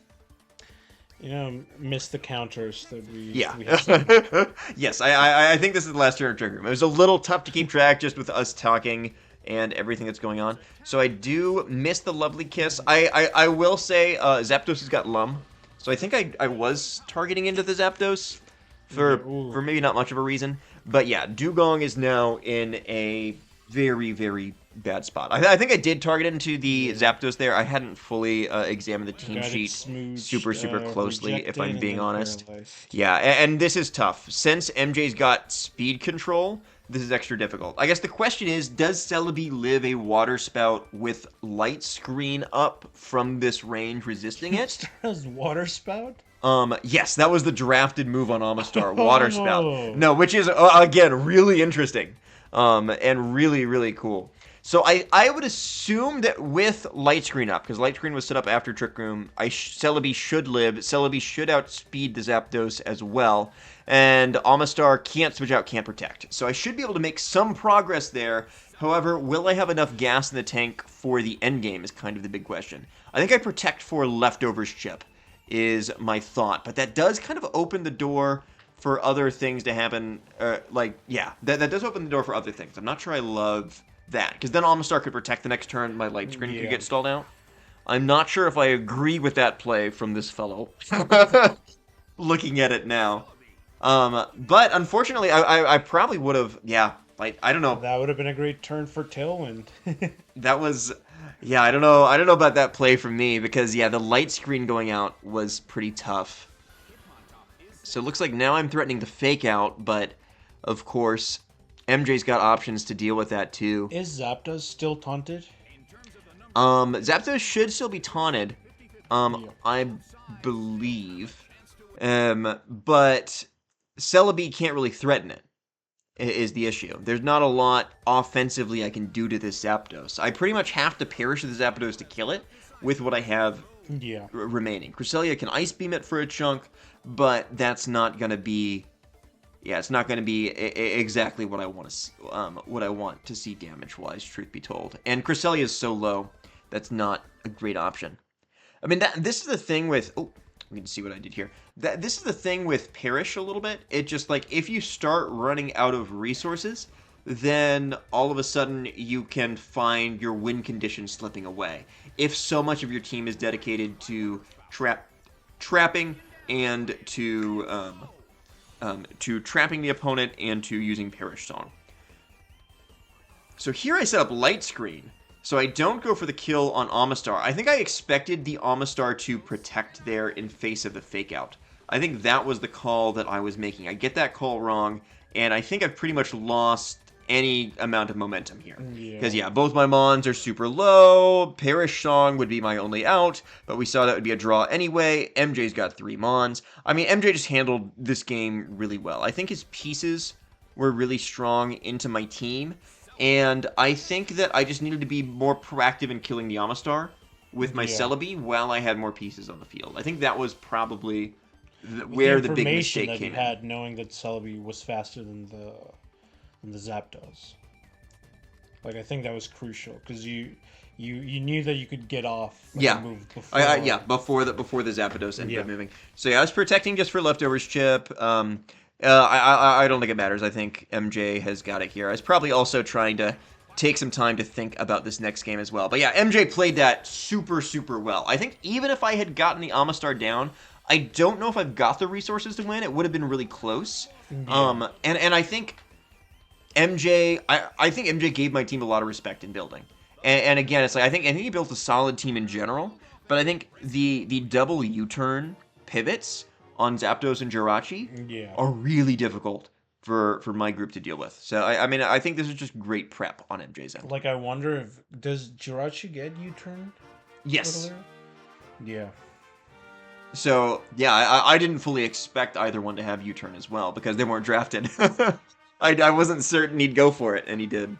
You know, miss the counters that we... Yeah. We have Yes, I think this is the last turn of Trick Room. It was a little tough to keep track just with us talking and everything that's going on. So I do miss the Lovely Kiss. I will say Zapdos has got Lum. So I think I was targeting into the Zapdos for maybe not much of a reason. But yeah, Dugong is now in a very, very bad spot. I think I did target into the Zapdos there. I hadn't fully examined the team sheet super closely, if I'm being honest. Yeah, and this is tough. Since MJ's got speed control, this is extra difficult. I guess the question is, does Celebi live a Water Spout with Light Screen up from this range resisting it? Does Water Spout? Yes, that was the drafted move on Amistar, Water Spout. No, which is, again, really interesting. And really, really cool. So I would assume that with Light Screen up, because Light Screen was set up after Trick Room, Celebi should live. Celebi should outspeed the Zapdos as well. And Amistar can't switch out, can't protect. So I should be able to make some progress there. However, will I have enough gas in the tank for the endgame is kind of the big question. I think I protect for Leftovers Chip is my thought. But that does kind of open the door for other things to happen. That does open the door for other things. I'm not sure I love that, because then Amistar could protect the next turn, my Light Screen could get stalled out. I'm not sure if I agree with that play from this fellow, looking at it now. But unfortunately, I probably would have, I don't know. That would have been a great turn for Tailwind. That was, I don't know about that play from me, because, the Light Screen going out was pretty tough. So it looks like now I'm threatening to Fake Out, but, of course, MJ's got options to deal with that too. Is Zapdos still taunted? Zapdos should still be taunted, I believe. But Celebi can't really threaten it, is the issue. There's not a lot offensively I can do to this Zapdos. I pretty much have to perish the Zapdos to kill it with what I have remaining. Cresselia can Ice Beam it for a chunk, but that's not going to be... it's not going to be exactly what I want to see damage-wise, truth be told. And Cresselia is so low, that's not a great option. I mean, this is the thing with... Oh, we can see what I did here. This is the thing with Perish a little bit. It just, like, if you start running out of resources, then all of a sudden you can find your win condition slipping away. If so much of your team is dedicated to trapping and to trapping the opponent and to using Perish Song. So here I set up Light Screen, so I don't go for the kill on Amistar. I think I expected the Amistar to protect there in face of the Fake Out. I think that was the call that I was making. I get that call wrong, and I think I've pretty much lost any amount of momentum here. Because, both my Mons are super low. Perish Song would be my only out, but we saw that would be a draw anyway. MJ's got 3 Mons. I mean, MJ just handled this game really well. I think his pieces were really strong into my team, and I think that I just needed to be more proactive in killing the Amistar with my Celebi while I had more pieces on the field. I think that was probably where the big mistake came in. The information that you had, knowing that Celebi was faster than the Zapdos. Like, I think that was crucial, because you knew that you could get off the move before. Before the Zapdos ended up moving. So I was protecting just for Leftovers Chip. I don't think it matters. I think MJ has got it here. I was probably also trying to take some time to think about this next game as well. But MJ played that super, super well. I think even if I had gotten the Amistar down, I don't know if I've got the resources to win. It would have been really close. And I think MJ, I think MJ gave my team a lot of respect in building. And again, it's like I think he built a solid team in general, but I think the double U-turn pivots on Zapdos and Jirachi Yeah. are really difficult for my group to deal with. So I mean I think this is just great prep on MJ's end. Like, I wonder if does Jirachi get U-turn Yes. earlier? Yeah. So yeah, I didn't fully expect either one to have U-turn as well because they weren't drafted. I wasn't certain he'd go for it, and he did.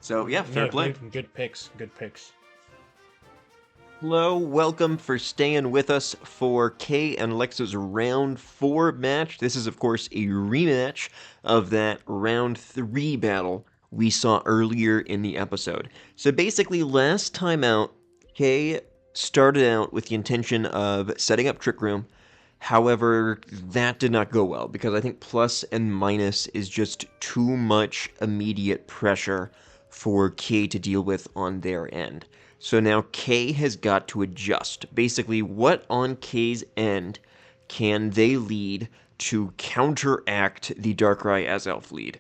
So yeah, fair No, play. good picks. Good picks. Hello, welcome for staying with us for Kay and Alexa's round 4 match. This is, of course, a rematch of that round 3 battle we saw earlier in the episode. So basically, last time out, Kay started out with the intention of setting up Trick Room. However, that did not go well because I think plus and minus is just too much immediate pressure for Kay to deal with on their end. So now Kay has got to adjust. Basically, what on Kay's end can they lead to counteract the Darkrai as Elf lead?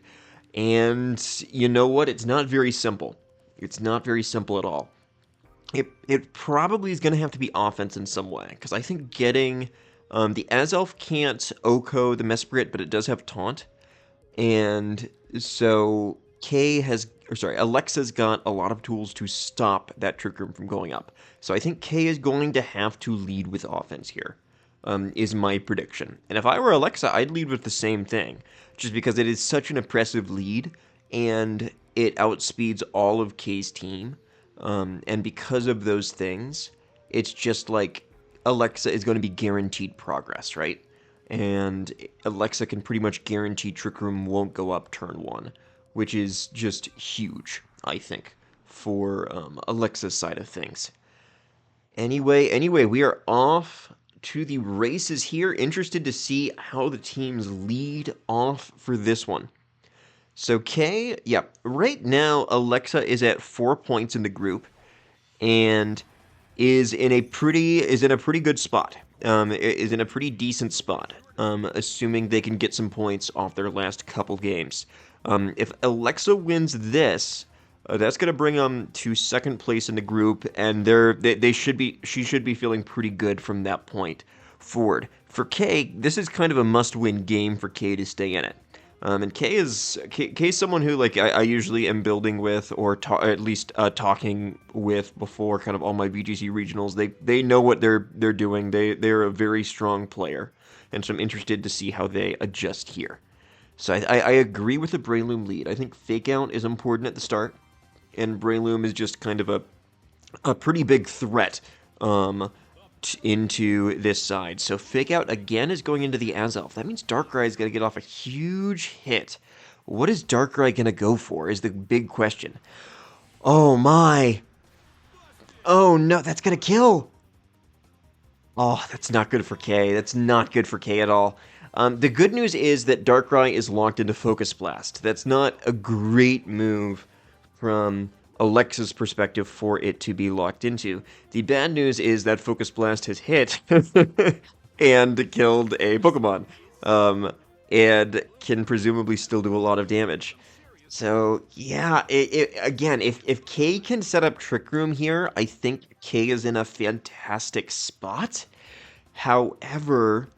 And you know what? It's not very simple. It's not very simple at all. It probably is going to have to be offense in some way, because I think getting the Azelf can't Oko the Mesprit, but it does have Taunt, and so Alexa's got a lot of tools to stop that Trick Room from going up. So I think Kay is going to have to lead with offense here, is my prediction. And if I were Alexa, I'd lead with the same thing, just because it is such an impressive lead, and it outspeeds all of Kay's team. And because of those things, it's just like Alexa is going to be guaranteed progress, right? And Alexa can pretty much guarantee Trick Room won't go up turn 1, which is just huge, I think, for Alexa's side of things. Anyway, we are off to the races here. Interested to see how the teams lead off for this one. So Kay, yeah, right now Alexa is at 4 points in the group, and is in a pretty good spot. Is in a pretty decent spot, assuming they can get some points off their last couple games. If Alexa wins this, that's going to bring them to second place in the group, and she should be feeling pretty good from that point forward. For Kay, this is kind of a must-win game for Kay to stay in it. And Kay is someone who like I usually am building with, or at least talking with before kind of all my VGC regionals. They know what they're doing. They're a very strong player, and so I'm interested to see how they adjust here. So I agree with the Breloom lead. I think Fake Out is important at the start, and Breloom is just kind of a pretty big threat into this side. So Fake Out again is going into the Azelf. That means Darkrai is going to get off a huge hit. What is Darkrai going to go for is the big question. Oh my. Oh no, that's going to kill. Oh, that's not good for Kay. That's not good for Kay at all. The good news is that Darkrai is locked into Focus Blast. That's not a great move from Alexa's perspective for it to be locked into. The bad news is that Focus Blast has hit and killed a Pokemon, and can presumably still do a lot of damage. So yeah, again, if Kay can set up Trick Room here, I think Kay is in a fantastic spot. However,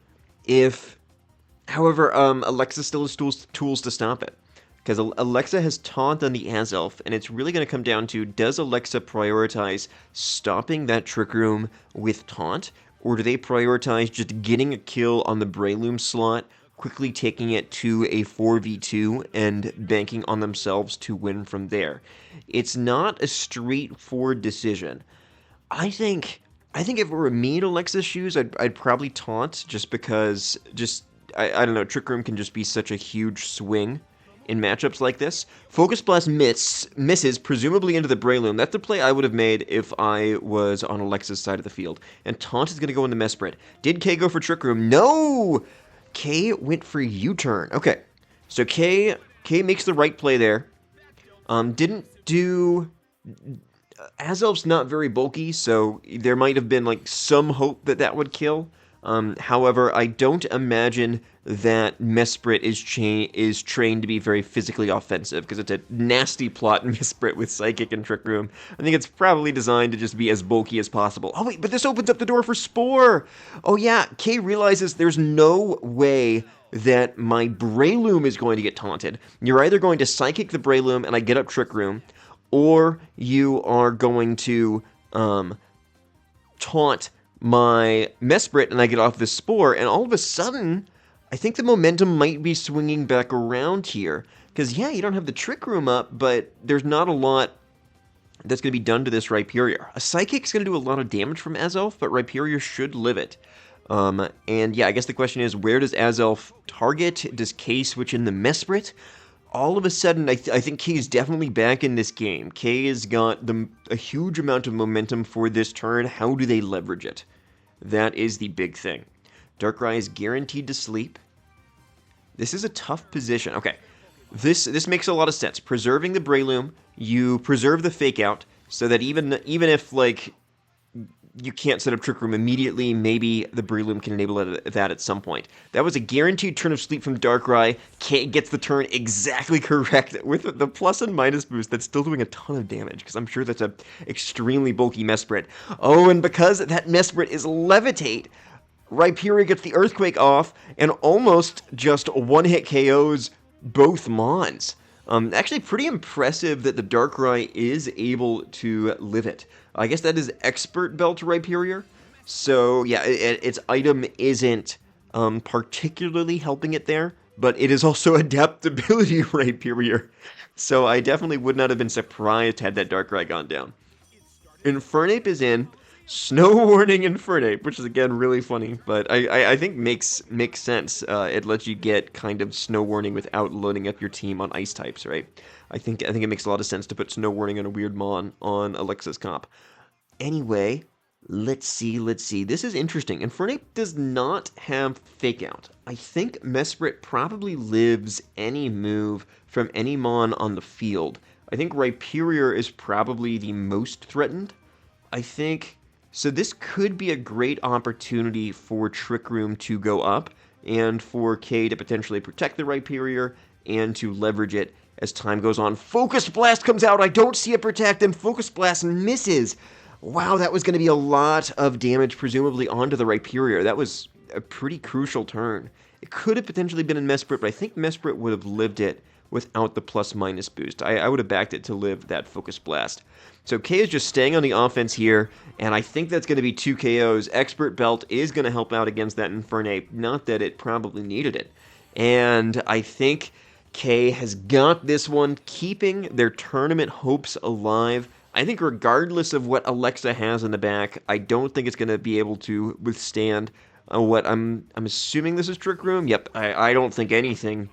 Alexa still has tools to stop it. Because Alexa has Taunt on the Azelf, and it's really going to come down to, does Alexa prioritize stopping that Trick Room with Taunt, or do they prioritize just getting a kill on the Breloom slot, quickly taking it to a 4v2, and banking on themselves to win from there? It's not a straightforward decision. I think if it were me in Alexa's shoes, I'd probably Taunt, just because, I don't know, Trick Room can just be such a huge swing in matchups like this. Focus Blast misses, presumably into the Breloom. That's the play I would have made if I was on Alexa's side of the field. And Taunt is going to go into Mesprit. Did Kay go for Trick Room? No! Kay went for U-turn. Okay, so Kay makes the right play there. Didn't do... Azelf's not very bulky, so there might have been like some hope that would kill. However, I don't imagine that Mesprit is trained to be very physically offensive, because it's a nasty plot Mesprit with Psychic and Trick Room. I think it's probably designed to just be as bulky as possible. Oh wait, but this opens up the door for Spore! Oh yeah, Kay realizes there's no way that my Breloom is going to get taunted. You're either going to Psychic the Breloom and I get up Trick Room, or you are going to taunt my Mesprit and I get off the Spore, and all of a sudden, I think the momentum might be swinging back around here. Because, yeah, you don't have the Trick Room up, but there's not a lot that's going to be done to this Rhyperior. A Psychic's going to do a lot of damage from Azelf, but Rhyperior should live it. And yeah, I guess the question is, where does Azelf target? Does K switch in the Mesprit? All of a sudden, I think K is definitely back in this game. K has got a huge amount of momentum for this turn. How do they leverage it? That is the big thing. Darkrai is guaranteed to sleep. This is a tough position. Okay, this makes a lot of sense. Preserving the Breloom, you preserve the Fake Out, so that even if, like, you can't set up Trick Room immediately, maybe the Breloom can enable that at some point. That was a guaranteed turn of sleep from Darkrai. K gets the turn exactly correct with the plus and minus boost. That's still doing a ton of damage, because I'm sure that's a extremely bulky Mesprit. Oh, and because that Mesprit is Levitate, Rhyperior gets the Earthquake off and almost just one-hit KOs both Mons. Actually pretty impressive that the Darkrai is able to live it. I guess that is Expert Belt Rhyperior. So, yeah, its item isn't particularly helping it there, but it is also Adaptability Rhyperior. So I definitely would not have been surprised had that Darkrai gone down. Infernape is in. Snow Warning Infernape, which is, again, really funny, but I think makes sense. It lets you get kind of Snow Warning without loading up your team on Ice types, right? I think it makes a lot of sense to put Snow Warning on a weird Mon on Alexa's comp. Anyway, let's see. This is interesting. Infernape does not have Fake Out. I think Mesprit probably lives any move from any Mon on the field. I think Rhyperior is probably the most threatened. I think... So this could be a great opportunity for Trick Room to go up, and for K to potentially protect the Rhyperior, and to leverage it as time goes on. Focus Blast comes out, I don't see it protect, and Focus Blast misses! Wow, that was going to be a lot of damage, presumably onto the Rhyperior. That was a pretty crucial turn. It could have potentially been in Mesprit, but I think Mesprit would have lived it without the plus-minus boost. I would have backed it to live that Focus Blast. So K is just staying on the offense here, and I think that's going to be 2 KOs. Expert Belt is going to help out against that Infernape, not that it probably needed it. And I think K has got this one, keeping their tournament hopes alive. I think regardless of what Alexa has in the back, I don't think it's going to be able to withstand what I'm assuming this is Trick Room? Yep, I don't think anything.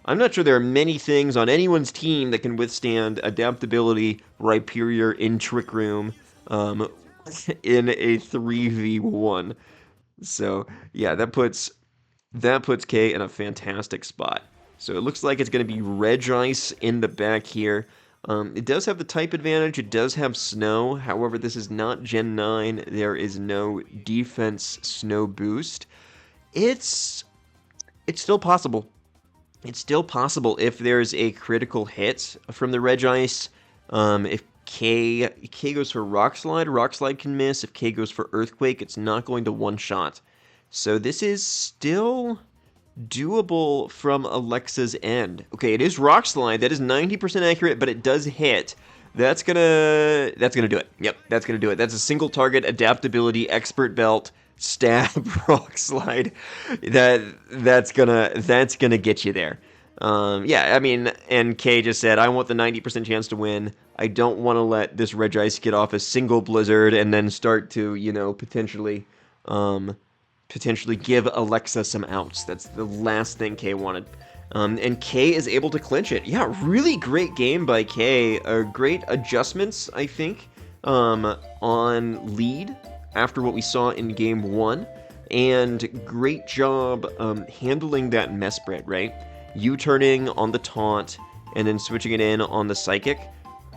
I'm not sure there are many things on anyone's team that can withstand Adaptability Rhyperior in Trick Room in a 3v1. So, yeah, that puts K in a fantastic spot. So it looks like it's going to be Regice in the back here. It does have the type advantage. It does have Snow. However, this is not Gen 9. There is no defense Snow boost. It's still possible. It's still possible if there's a critical hit from the Regice. If K goes for Rock Slide can miss. If K goes for Earthquake, it's not going to one-shot. So this is still doable from Alexa's end. Okay, it is Rock Slide. That is 90% accurate, but it does hit. That's gonna do it. Yep, that's gonna do it. That's a single target Adaptability Expert Belt stab Rock Slide. That's gonna get you there. Yeah, I mean, and K just said, I want the 90% chance to win. I don't want to let this Regice get off a single Blizzard and then start to, potentially give Alexa some outs. That's the last thing K wanted. And K is able to clinch it. Yeah, really great game by K. Great adjustments, I think, on lead after what we saw in Game 1. And great job handling that Mesprit, right? U-turning on the taunt and then switching it in on the Psychic.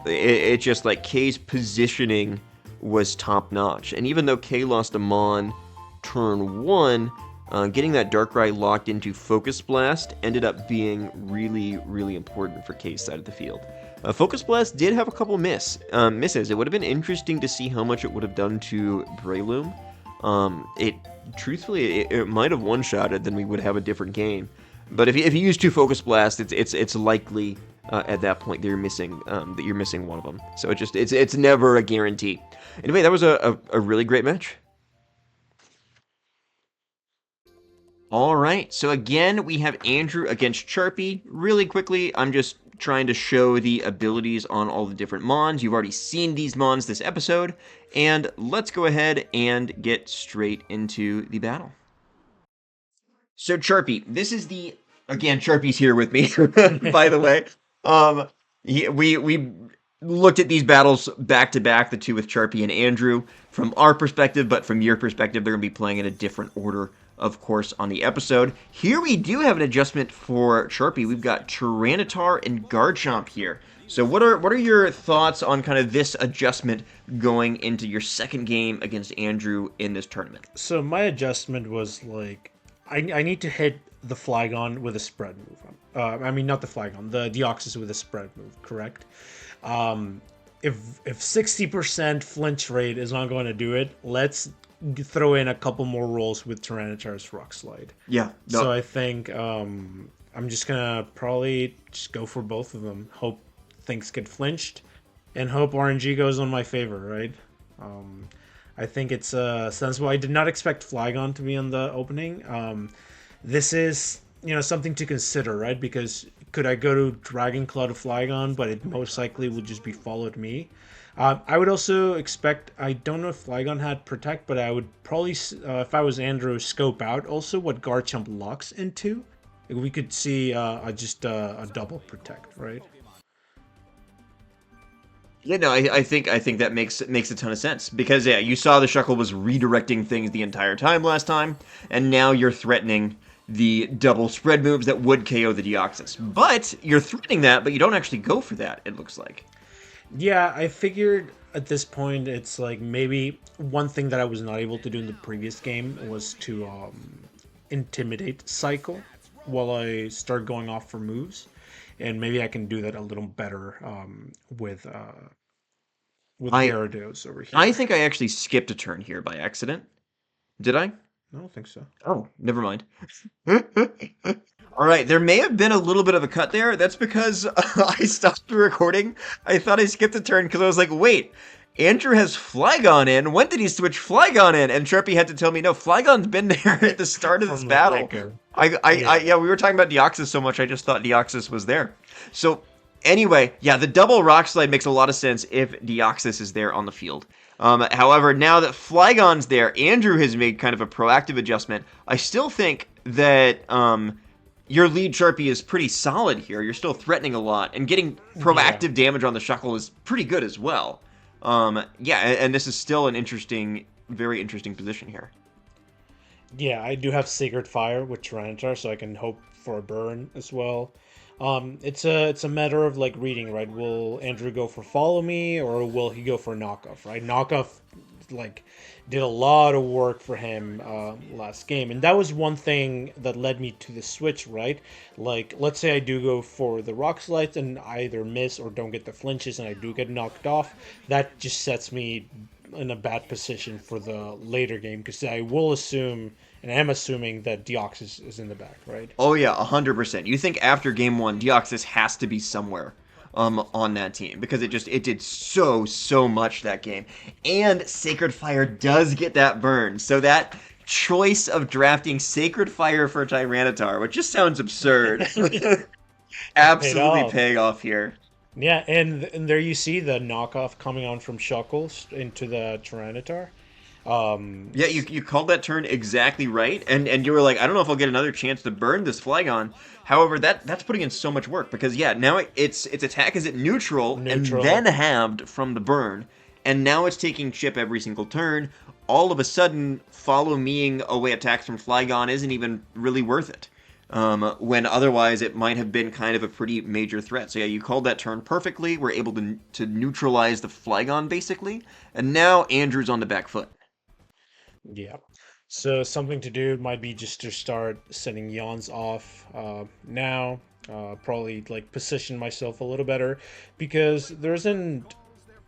It just, like, K's positioning was top-notch. And even though K lost a Mon turn 1, Getting that Darkrai locked into Focus Blast ended up being really, really important for K's side of the field. Focus Blast did have a couple misses. It would have been interesting to see how much it would have done to Breloom. It truthfully, it might have one-shotted, then we would have a different game. But if you use two Focus Blasts, it's likely at that point that you're missing one of them. So it's never a guarantee. Anyway, that was a really great match. All right, so again, we have Andrew against Charpy. Really quickly, I'm just trying to show the abilities on all the different Mons. You've already seen these Mons this episode, and let's go ahead and get straight into the battle. So Charpy, this is again, Charpy's here with me, by the way. We looked at these battles back to back, the two with Charpy and Andrew, from our perspective, but from your perspective, they're going to be playing in a different order, of course, on the episode. Here we do have an adjustment for Charpy. We've got Tyranitar and Garchomp here. So what are your thoughts on kind of this adjustment going into your second game against Andrew in this tournament? So my adjustment was like, I need to hit the Flygon with a spread move. I mean, not the Flygon, the Deoxys with a spread move, correct? If 60% flinch rate is not going to do it, let's throw in a couple more rolls with Tyranitar's Rock Slide. Yeah. No. So I think I'm just gonna probably just go for both of them. Hope things get flinched, and hope RNG goes on my favor, right? I think it's sensible. I did not expect Flygon to be on the opening. This is, something to consider, right? Because could I go to Dragon Claw to Flygon, but it most likely would just be followed me. I would also expect, I don't know if Flygon had Protect, but I would probably, if I was Andrew, scope out also what Garchomp locks into. We could see just a double Protect, right? Yeah, no, I think that makes a ton of sense because yeah, you saw the Shuckle was redirecting things the entire time last time, and now you're threatening the double spread moves that would KO the Deoxys. But you're threatening that, but you don't actually go for that. It looks like. Yeah, I figured at this point it's like maybe one thing that I was not able to do in the previous game was to intimidate Cycle while I start going off for moves, and maybe I can do that a little better with I Gyarados over here. I think I actually skipped a turn here by accident. Did I? I don't think so. Oh, never mind. All right, there may have been a little bit of a cut there. That's because I stopped the recording. I thought I skipped a turn because I was like, wait, Andrew has Flygon in. When did he switch Flygon in? And Sharpie had to tell me, no, Flygon's been there at the start of this battle. Yeah, we were talking about Deoxys so much, I just thought Deoxys was there. So anyway, yeah, the double Rock Slide makes a lot of sense if Deoxys is there on the field. However, now that Flygon's there, Andrew has made kind of a proactive adjustment. I still think that your lead Sharpie is pretty solid here. You're still threatening a lot, and getting proactive damage on the Shuckle is pretty good as well. Yeah, and this is still an very interesting position here. Yeah, I do have Sacred Fire with Tyranitar, so I can hope for a burn as well. It's a matter of like reading, right? Will Andrew go for Follow Me, or will he go for Knockoff, right? Knockoff like did a lot of work for him last game, and that was one thing that led me to the switch, right? Like, let's say I do go for the Rock Slides and I either miss or don't get the flinches and I do get knocked off, that just sets me in a bad position for the later game, because I will assume, and I am assuming, that Deoxys is in the back, right? Oh yeah, 100%. You think after game one, Deoxys has to be somewhere on that team, because it did so much that game. And Sacred Fire does get that burn, so that choice of drafting Sacred Fire for Tyranitar, which just sounds absurd, absolutely paying off here. Yeah, and there you see the knockoff coming on from Shuckles into the Tyranitar. Yeah, you called that turn exactly right, and you were like, I don't know if I'll get another chance to burn this Flygon. However, that's putting in so much work, because yeah, now its attack is at neutral and then halved from the burn, and now it's taking chip every single turn. All of a sudden, follow-meing away attacks from Flygon isn't even really worth it. When otherwise it might have been kind of a pretty major threat. So yeah, you called that turn perfectly. We're able to neutralize the Flygon, basically, and now Andrew's on the back foot. Yeah. So something to do might be just to start sending yawns off now. Probably like position myself a little better because there isn't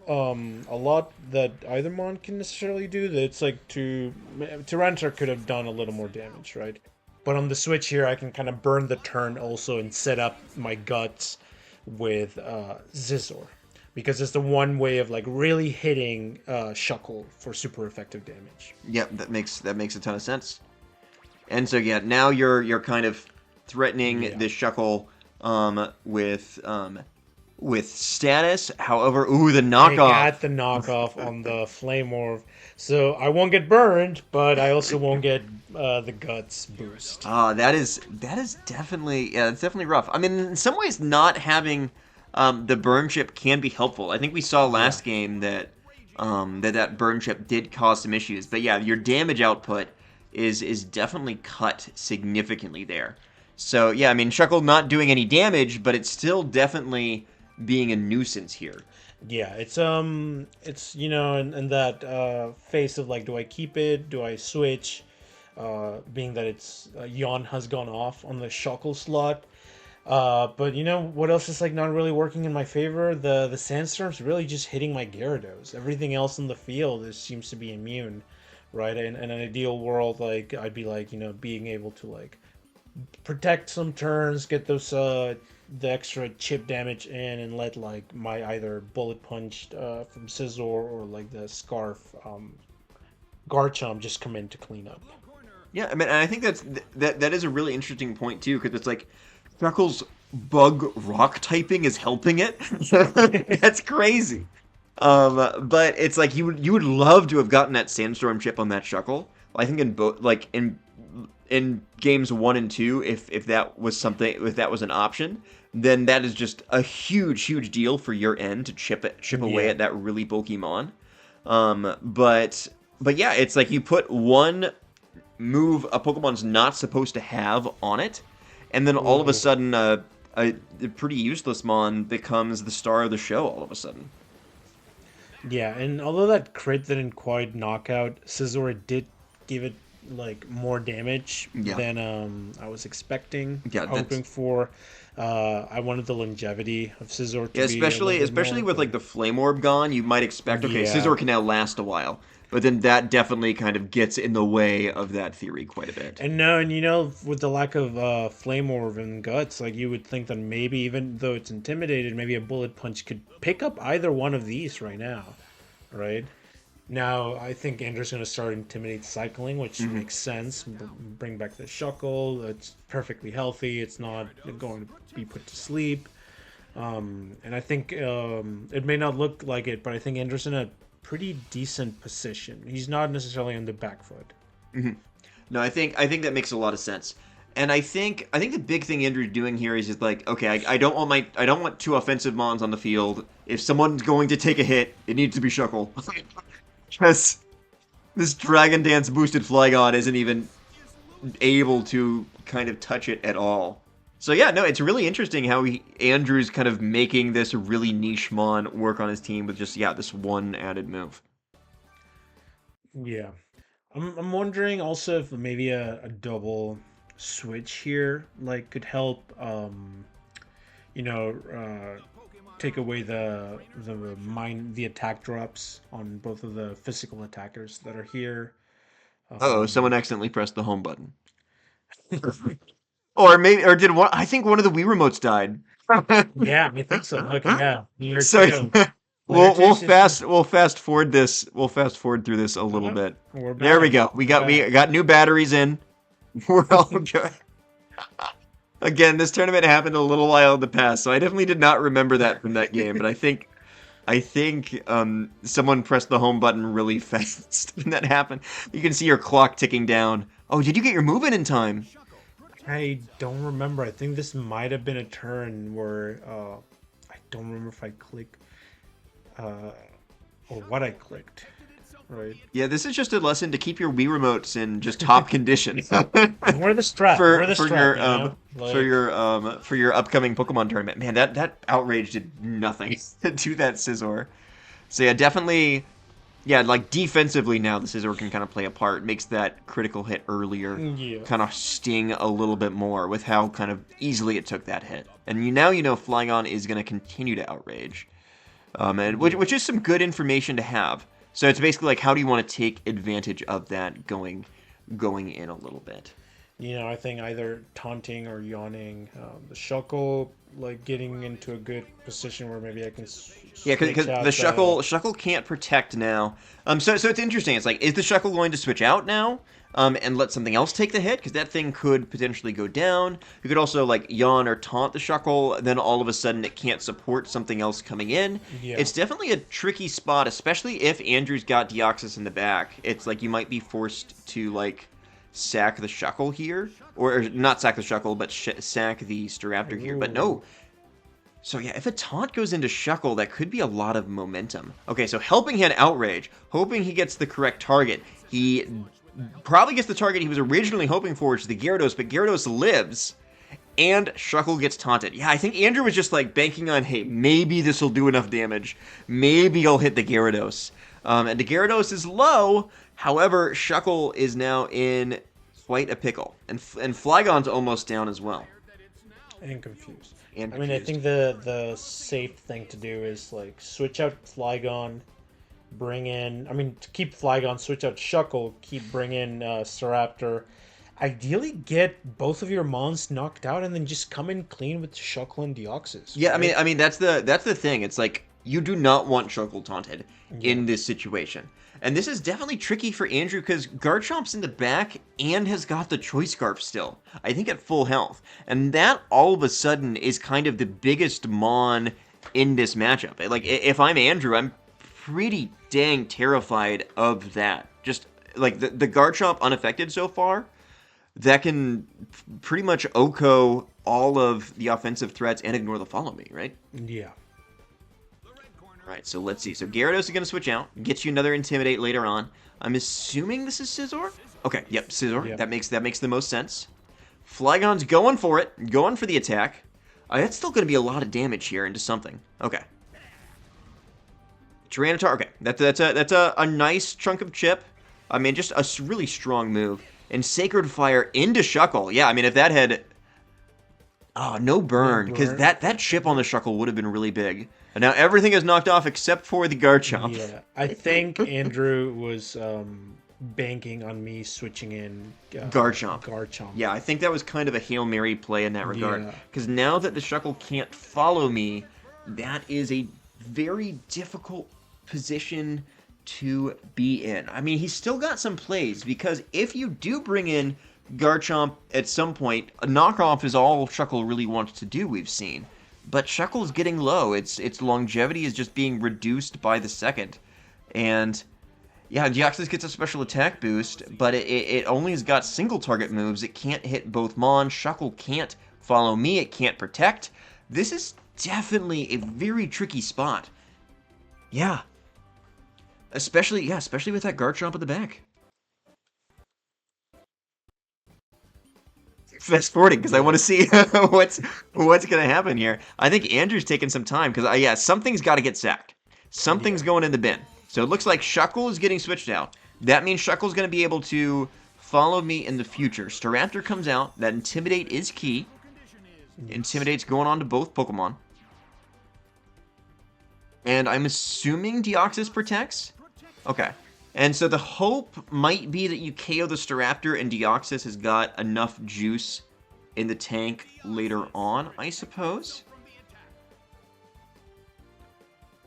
a lot that either mon can necessarily do. That it's like to Tyranitar could have done a little more damage, right? But on the switch here, I can kind of burn the turn also and set up my guts with Zizor because it's the one way of like really hitting Shuckle for super effective damage. Yep, that makes a ton of sense. And so yeah, now you're kind of threatening Yeah. this Shuckle with status. However, ooh, the I knockoff. got the knockoff on the Flame Orb, so I won't get burned, but I also won't get the guts boost. That is definitely, yeah, it's definitely rough. I mean, in some ways, not having the burn chip can be helpful. I think we saw Yeah. last game that that burn chip did cause some issues. But yeah, your damage output is definitely cut significantly there. So yeah, I mean, Shuckle not doing any damage, but it's still definitely being a nuisance here. Yeah, it's in that phase of like, do I keep it? Do I switch? Being that it's Yawn has gone off on the Shuckle slot. But you know what else is like not really working in my favor? The Sandstorm's really just hitting my Gyarados. Everything else in the field seems to be immune, right? In an ideal world, like I'd be like, being able to like protect some turns, get those the extra chip damage in, and let like my either bullet punched from Scizor or like the Scarf Garchomp just come in to clean up. Yeah, I mean, and I think that is a really interesting point too, because it's like Freckles' bug rock typing is helping it. That's crazy. But it's like you would love to have gotten that sandstorm chip on that Shuckle. I think in both like in games 1 and 2, if that was something, if that was an option, then that is just a huge deal for your end to chip away Yeah, at that really bulky mon. But yeah, it's like you put one move a Pokemon's not supposed to have on it, and then all of a ooh, sudden a pretty useless mon becomes the star of the show all of a sudden. yeah. And although that crit didn't quite knock out Scizor, did give it like more damage Yeah, than I was expecting, yeah, that's hoping for. I wanted the longevity of Scizor to yeah, be a little bit especially more, with but like the flame orb gone, you might expect okay, yeah. Scizor can now last a while, but then that definitely kind of gets in the way of that theory quite a bit. And no, and with the lack of flame orb and guts, like you would think that maybe even though it's intimidated, maybe a bullet punch could pick up either one of these right now, right? Now I think Andrew's going to start intimidate cycling, which Hmm. makes sense. Bring back the Shuckle. It's perfectly healthy. It's not going to be put to sleep. And I think it may not look like it, but I think Andrew's in a pretty decent position. He's not necessarily on the back foot. No, I think that makes a lot of sense. And I think the big thing Andrew's doing here is just like, okay, I don't want two offensive mons on the field. If someone's going to take a hit, it needs to be Shuckle. Because this Dragon Dance boosted Flygon isn't even able to kind of touch it at all. So yeah, no, it's really interesting how Andrew's kind of making this really niche mon work on his team with just yeah, this one added move. Yeah. I'm wondering also if maybe a double switch here like could help you know uh take away the attack drops on both of the physical attackers that are here. Uh-oh, Um someone accidentally pressed the home button. Or maybe, or did one? I think one of the Wii remotes died. yeah, I think so. Okay, yeah. Player So two. Player two system. we'll fast forward this. We'll fast forward through this a little Oh, bit. we're There we back. go. We're We back. got new batteries in. We're all good. Again, this tournament happened a little while in the past, so I definitely did not remember that from that game. But I think someone pressed the home button really fast when that happened. You can see your clock ticking down. Oh, did you get your move in time? I don't remember. I think this might have been a turn where I don't remember if I clicked uh or what I clicked. Right. Yeah, this is just a lesson to keep your Wii remotes in just top condition And we're the strap. We're the for strap, your you know? Like for your upcoming Pokemon tournament. Man, that outrage did nothing to that Scizor. So yeah, definitely Yeah, like defensively now, the Scizor can kind of play a part. Makes that critical hit earlier Yeah. kind of sting a little bit more with how kind of easily it took that hit. And now you know Flygon is going to continue to outrage, which is some good information to have. So it's basically like, how do you want to take advantage of that going in a little bit? I think either taunting or yawning. The Shuckle, like getting into a good position where maybe I can Yeah, because switch the out Shuckle can't protect now. So it's interesting. It's like, is the Shuckle going to switch out now? And let something else take the hit? Because that thing could potentially go down. You could also like yawn or taunt the Shuckle, then all of a sudden it can't support something else coming in. Yeah. It's definitely a tricky spot, especially if Andrew's got Deoxys in the back. It's like you might be forced to like sack the Shuckle here, or not sack the Shuckle, but sack the Staraptor here. But no. So yeah, if a taunt goes into Shuckle, that could be a lot of momentum. Okay, so Helping Hand Outrage, hoping he gets the correct target. He probably gets the target he was originally hoping for, which is the Gyarados, but Gyarados lives, and Shuckle gets taunted. Yeah, I think Andrew was just like banking on, hey, maybe this will do enough damage. Maybe I'll hit the Gyarados. And the Gyarados is low, however, Shuckle is now in quite a pickle. And Flygon's almost down as well. And confused. And I mean, I think the safe thing to do is like switch out Flygon, bring in. I mean, to keep Flygon, switch out Shuckle, bring in Staraptor. Ideally, get both of your mons knocked out, and then just come in clean with Shuckle and Deoxys. Yeah, right? I mean that's the thing. It's like you do not want Shuckle taunted in this situation. And this is definitely tricky for Andrew because Garchomp's in the back and has got the Choice Scarf still. I think at full health. And that all of a sudden is kind of the biggest mon in this matchup. Like, if I'm Andrew, I'm pretty dang terrified of that. Just, like, the Garchomp unaffected so far, that can pretty much OHKO all of the offensive threats and ignore the Follow Me, right? Yeah. Right, so let's see. So Gyarados is going to switch out. Gets you another Intimidate later on. I'm assuming this is Scizor? Okay, yep, Scizor. Yep. That makes the most sense. Flygon's going for it. Going for the attack. That's still going to be a lot of damage here into something. Okay. Tyranitar. Okay, that's a nice chunk of chip. I mean, just a really strong move. And Sacred Fire into Shuckle. Yeah, I mean, if that had... Oh, no burn, because that chip on the Shuckle would have been really big. And now everything is knocked off except for the Garchomp. Yeah, I think Andrew was banking on me switching in Garchomp. Yeah, I think that was kind of a Hail Mary play in that regard. Because now that the Shuckle can't follow me, that is a very difficult position to be in. I mean, he's still got some plays, because if you do bring in Garchomp at some point, a knockoff is all Shuckle really wants to do, we've seen. But Shuckle's getting low. Its longevity is just being reduced by the second. And yeah, Deoxys gets a special attack boost, but it only has got single target moves. It can't hit both Mon. Shuckle can't follow me. It can't protect. This is definitely a very tricky spot. Yeah. Especially with that Garchomp at the back. Fast forwarding because I want to see what's going to happen here. I think Andrew's taking some time because something's got to get sacked. Something's going in the bin. So it looks like Shuckle is getting switched out. That means Shuckle's going to be able to follow me in the future. Staraptor comes out. That Intimidate is key. Intimidate's going on to both Pokemon. And I'm assuming Deoxys protects? Okay. And so the hope might be that you KO the Staraptor and Deoxys has got enough juice in the tank later on, I suppose.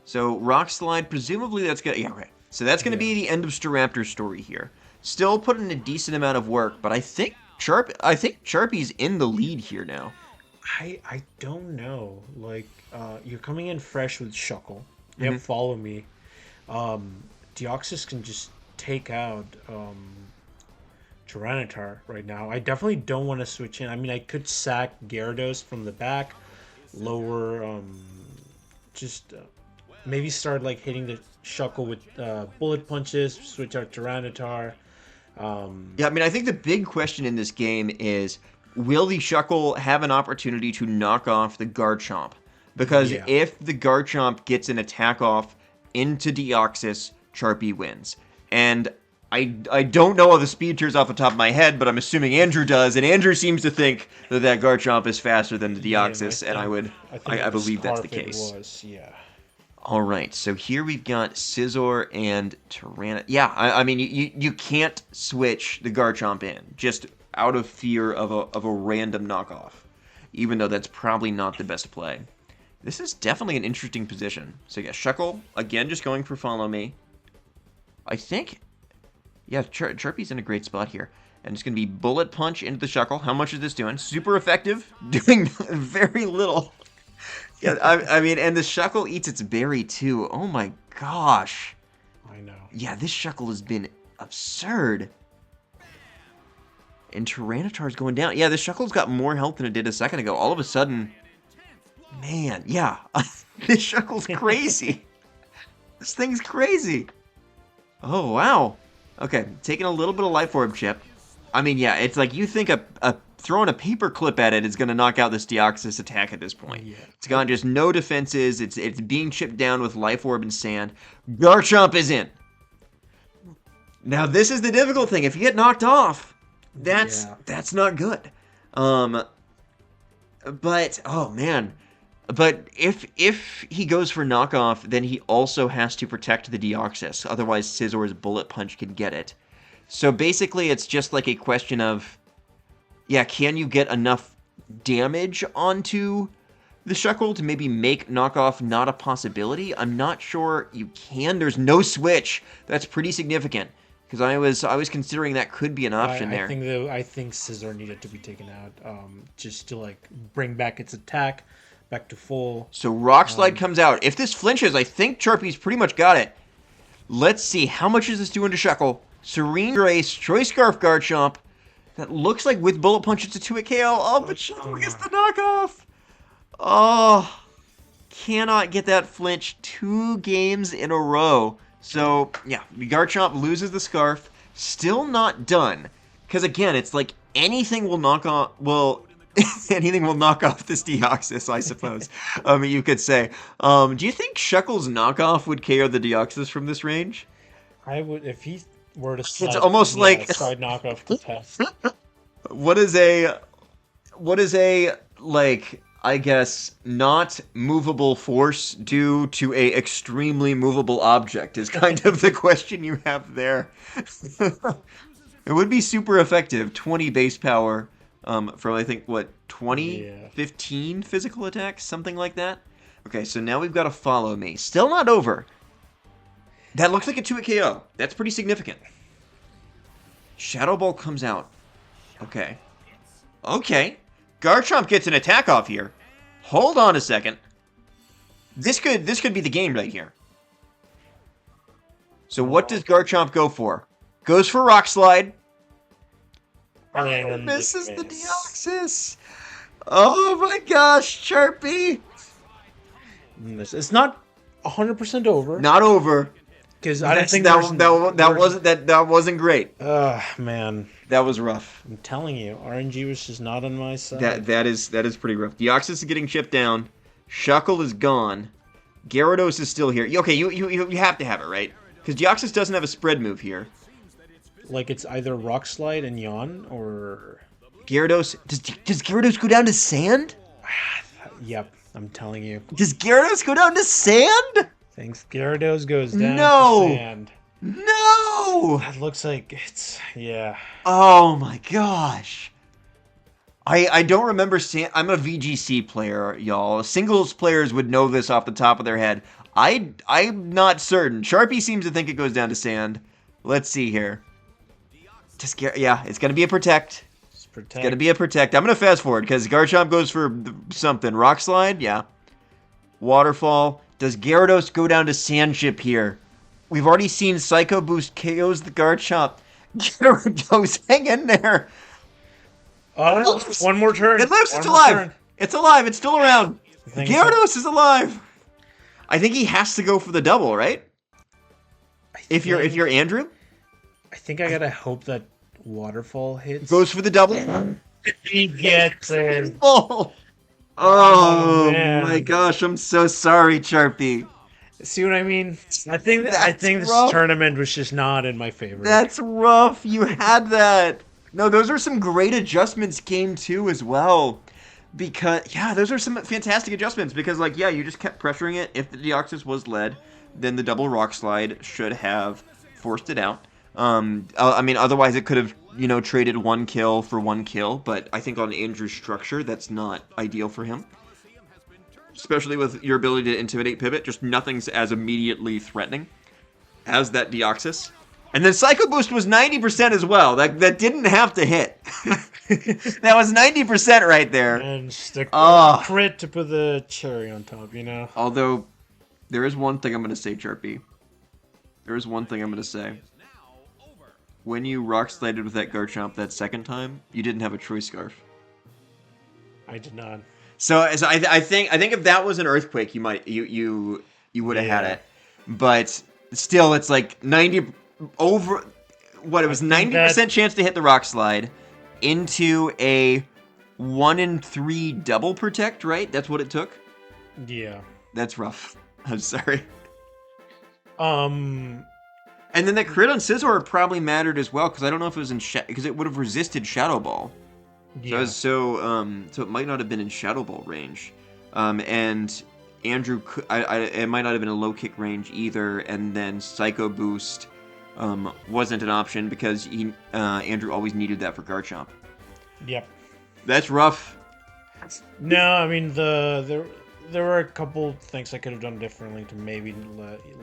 So Rock Slide, presumably that's gonna... Yeah, right. So that's gonna be the end of Staraptor's story here. Still putting a decent amount of work, but I think Sharpie's in the lead here now. I don't know. Like, you're coming in fresh with Shuckle. You have Follow Me. Deoxys can just take out Tyranitar right now. I definitely don't want to switch in. I mean, I could sack Gyarados from the back, lower, maybe start like hitting the Shuckle with bullet punches, switch out Tyranitar. Yeah, I mean, I think the big question in this game is, will the Shuckle have an opportunity to knock off the Garchomp? Because if the Garchomp gets an attack off into Deoxys, Charpy wins. And I don't know all the speed tiers off the top of my head, but I'm assuming Andrew does, and Andrew seems to think that Garchomp is faster than the Deoxys, and I believe that's the case. Yeah. All right, so here we've got Scizor and Tyranitar. Yeah, I mean, you can't switch the Garchomp in, just out of fear of a random knockoff, even though that's probably not the best play. This is definitely an interesting position. So yeah, Shuckle, again, just going for Follow Me. I think, yeah, Chirpy's in a great spot here. And it's going to be Bullet Punch into the Shuckle. How much is this doing? Super effective, doing very little. Yeah, I mean, and the Shuckle eats its berry too. Oh my gosh. I know. Yeah, this Shuckle has been absurd. And Tyranitar's going down. Yeah, the Shuckle's got more health than it did a second ago. All of a sudden, man, yeah, this Shuckle's crazy. This thing's crazy. Oh, wow. Okay, taking a little bit of Life Orb chip. I mean, yeah, it's like you think throwing a paper clip at it is going to knock out this Deoxys attack at this point. Yeah. It's got just no defenses. It's being chipped down with Life Orb and Sand. Garchomp is in. Now, this is the difficult thing. If you get knocked off, that's not good. But, oh, man. But if he goes for knockoff, then he also has to protect the Deoxys. Otherwise, Scizor's Bullet Punch can get it. So basically, it's just like a question of, yeah, can you get enough damage onto the Shuckle to maybe make knockoff not a possibility? I'm not sure you can. There's no switch. That's pretty significant. Because I was considering that could be an option there. I think Scizor needed to be taken out, just to like bring back its attack back to full. So Rock Slide comes out. If this flinches, I think Charpy's pretty much got it. Let's see, how much is this doing to Shuckle? Serene Grace, Choice Scarf Garchomp. That looks like with Bullet Punch it's a 2-hit KO. Oh, but Shuckle gets the knockoff. Oh, cannot get that flinch 2 games in a row. So, yeah, Garchomp loses the Scarf. Still not done. Because, again, it's like anything will knock off... Well, anything will knock off this Deoxys, I suppose. You could say. Do you think Shuckle's knockoff would KO the Deoxys from this range? I would, if he were to slide, it's almost like... slide knockoff to test. What is a, like... I guess, not movable force due to a extremely movable object is kind of the question you have there. It would be super effective. 20 base power from, I think, what, 15 physical attacks? Something like that? Okay, so now we've got to Follow Me. Still not over. That looks like a 2-hit KO. That's pretty significant. Shadow Ball comes out. Okay. Okay. Garchomp gets an attack off here. Hold on a second. This could be the game right here. So what does Garchomp go for? Goes for Rock Slide. And misses the Deoxys. Oh my gosh, Charpy. It's not 100% over. Not over. Because I don't think that wasn't great. Man, that was rough. I'm telling you, RNG was just not on my side. That is pretty rough. Deoxys is getting chipped down. Shuckle is gone. Gyarados is still here. Okay, you have to have it, right? Because Deoxys doesn't have a spread move here. Like it's either Rock Slide and Yawn or Gyarados. Does Gyarados go down to Sand? Yep, I'm telling you. Does Gyarados go down to Sand? Thanks. Gyarados goes down to Sand. No! That looks like it's... Yeah. Oh my gosh. I don't remember... I'm a VGC player, y'all. Singles players would know this off the top of their head. I'm not certain. Charpy seems to think it goes down to Sand. Let's see here. Yeah, it's going to be a Protect. It's going to be a Protect. I'm going to fast forward because Garchomp goes for something. Rock Slide? Yeah. Waterfall. Does Gyarados go down to Sandship here? We've already seen Psycho Boost KOs the Garchomp. Gyarados, hang in there. One more turn. It lives. It's alive. It's alive. It's still around. Gyarados is alive. I think he has to go for the double, right? If you're Andrew? I think I gotta hope that Waterfall hits. Goes for the double. He gets it. Oh my gosh, I'm so sorry, Charpy. See what I mean? I think this rough. tournament was just not in my favor. That's rough. You had that. No, those are some great adjustments game two as well. Because, yeah, those are some fantastic adjustments. Because, like, yeah, you just kept pressuring it. If the Deoxys was led, then the double rock slide should have forced it out. I mean, otherwise it could have, traded one kill for one kill. But I think on Andrew's structure, that's not ideal for him. Especially with your ability to intimidate pivot, just nothing's as immediately threatening as that Deoxys. And then Psycho Boost was 90% as well. That didn't have to hit. That was 90% right there. And just a Oh. crit to put the cherry on top, Although, there is one thing I'm going to say, Chirpy. There is one thing I'm going to say. When you rock slided with that Garchomp that second time, you didn't have a Choice Scarf. I did not. So I think if that was an earthquake, you would have had it. But still, it's like 90 over. What it was 90% chance to hit the rock slide into a 1 in 3 double protect, right? That's what it took. Yeah. That's rough. I'm sorry. And then the crit on Scizor probably mattered as well because I don't know if it was in because it would have resisted Shadow Ball. Yeah. So it might not have been in Shadow Ball range, and Andrew, it might not have been a low kick range either, and then Psycho Boost wasn't an option because Andrew always needed that for Garchomp. Yep. That's rough. No, I mean there were a couple things I could have done differently to maybe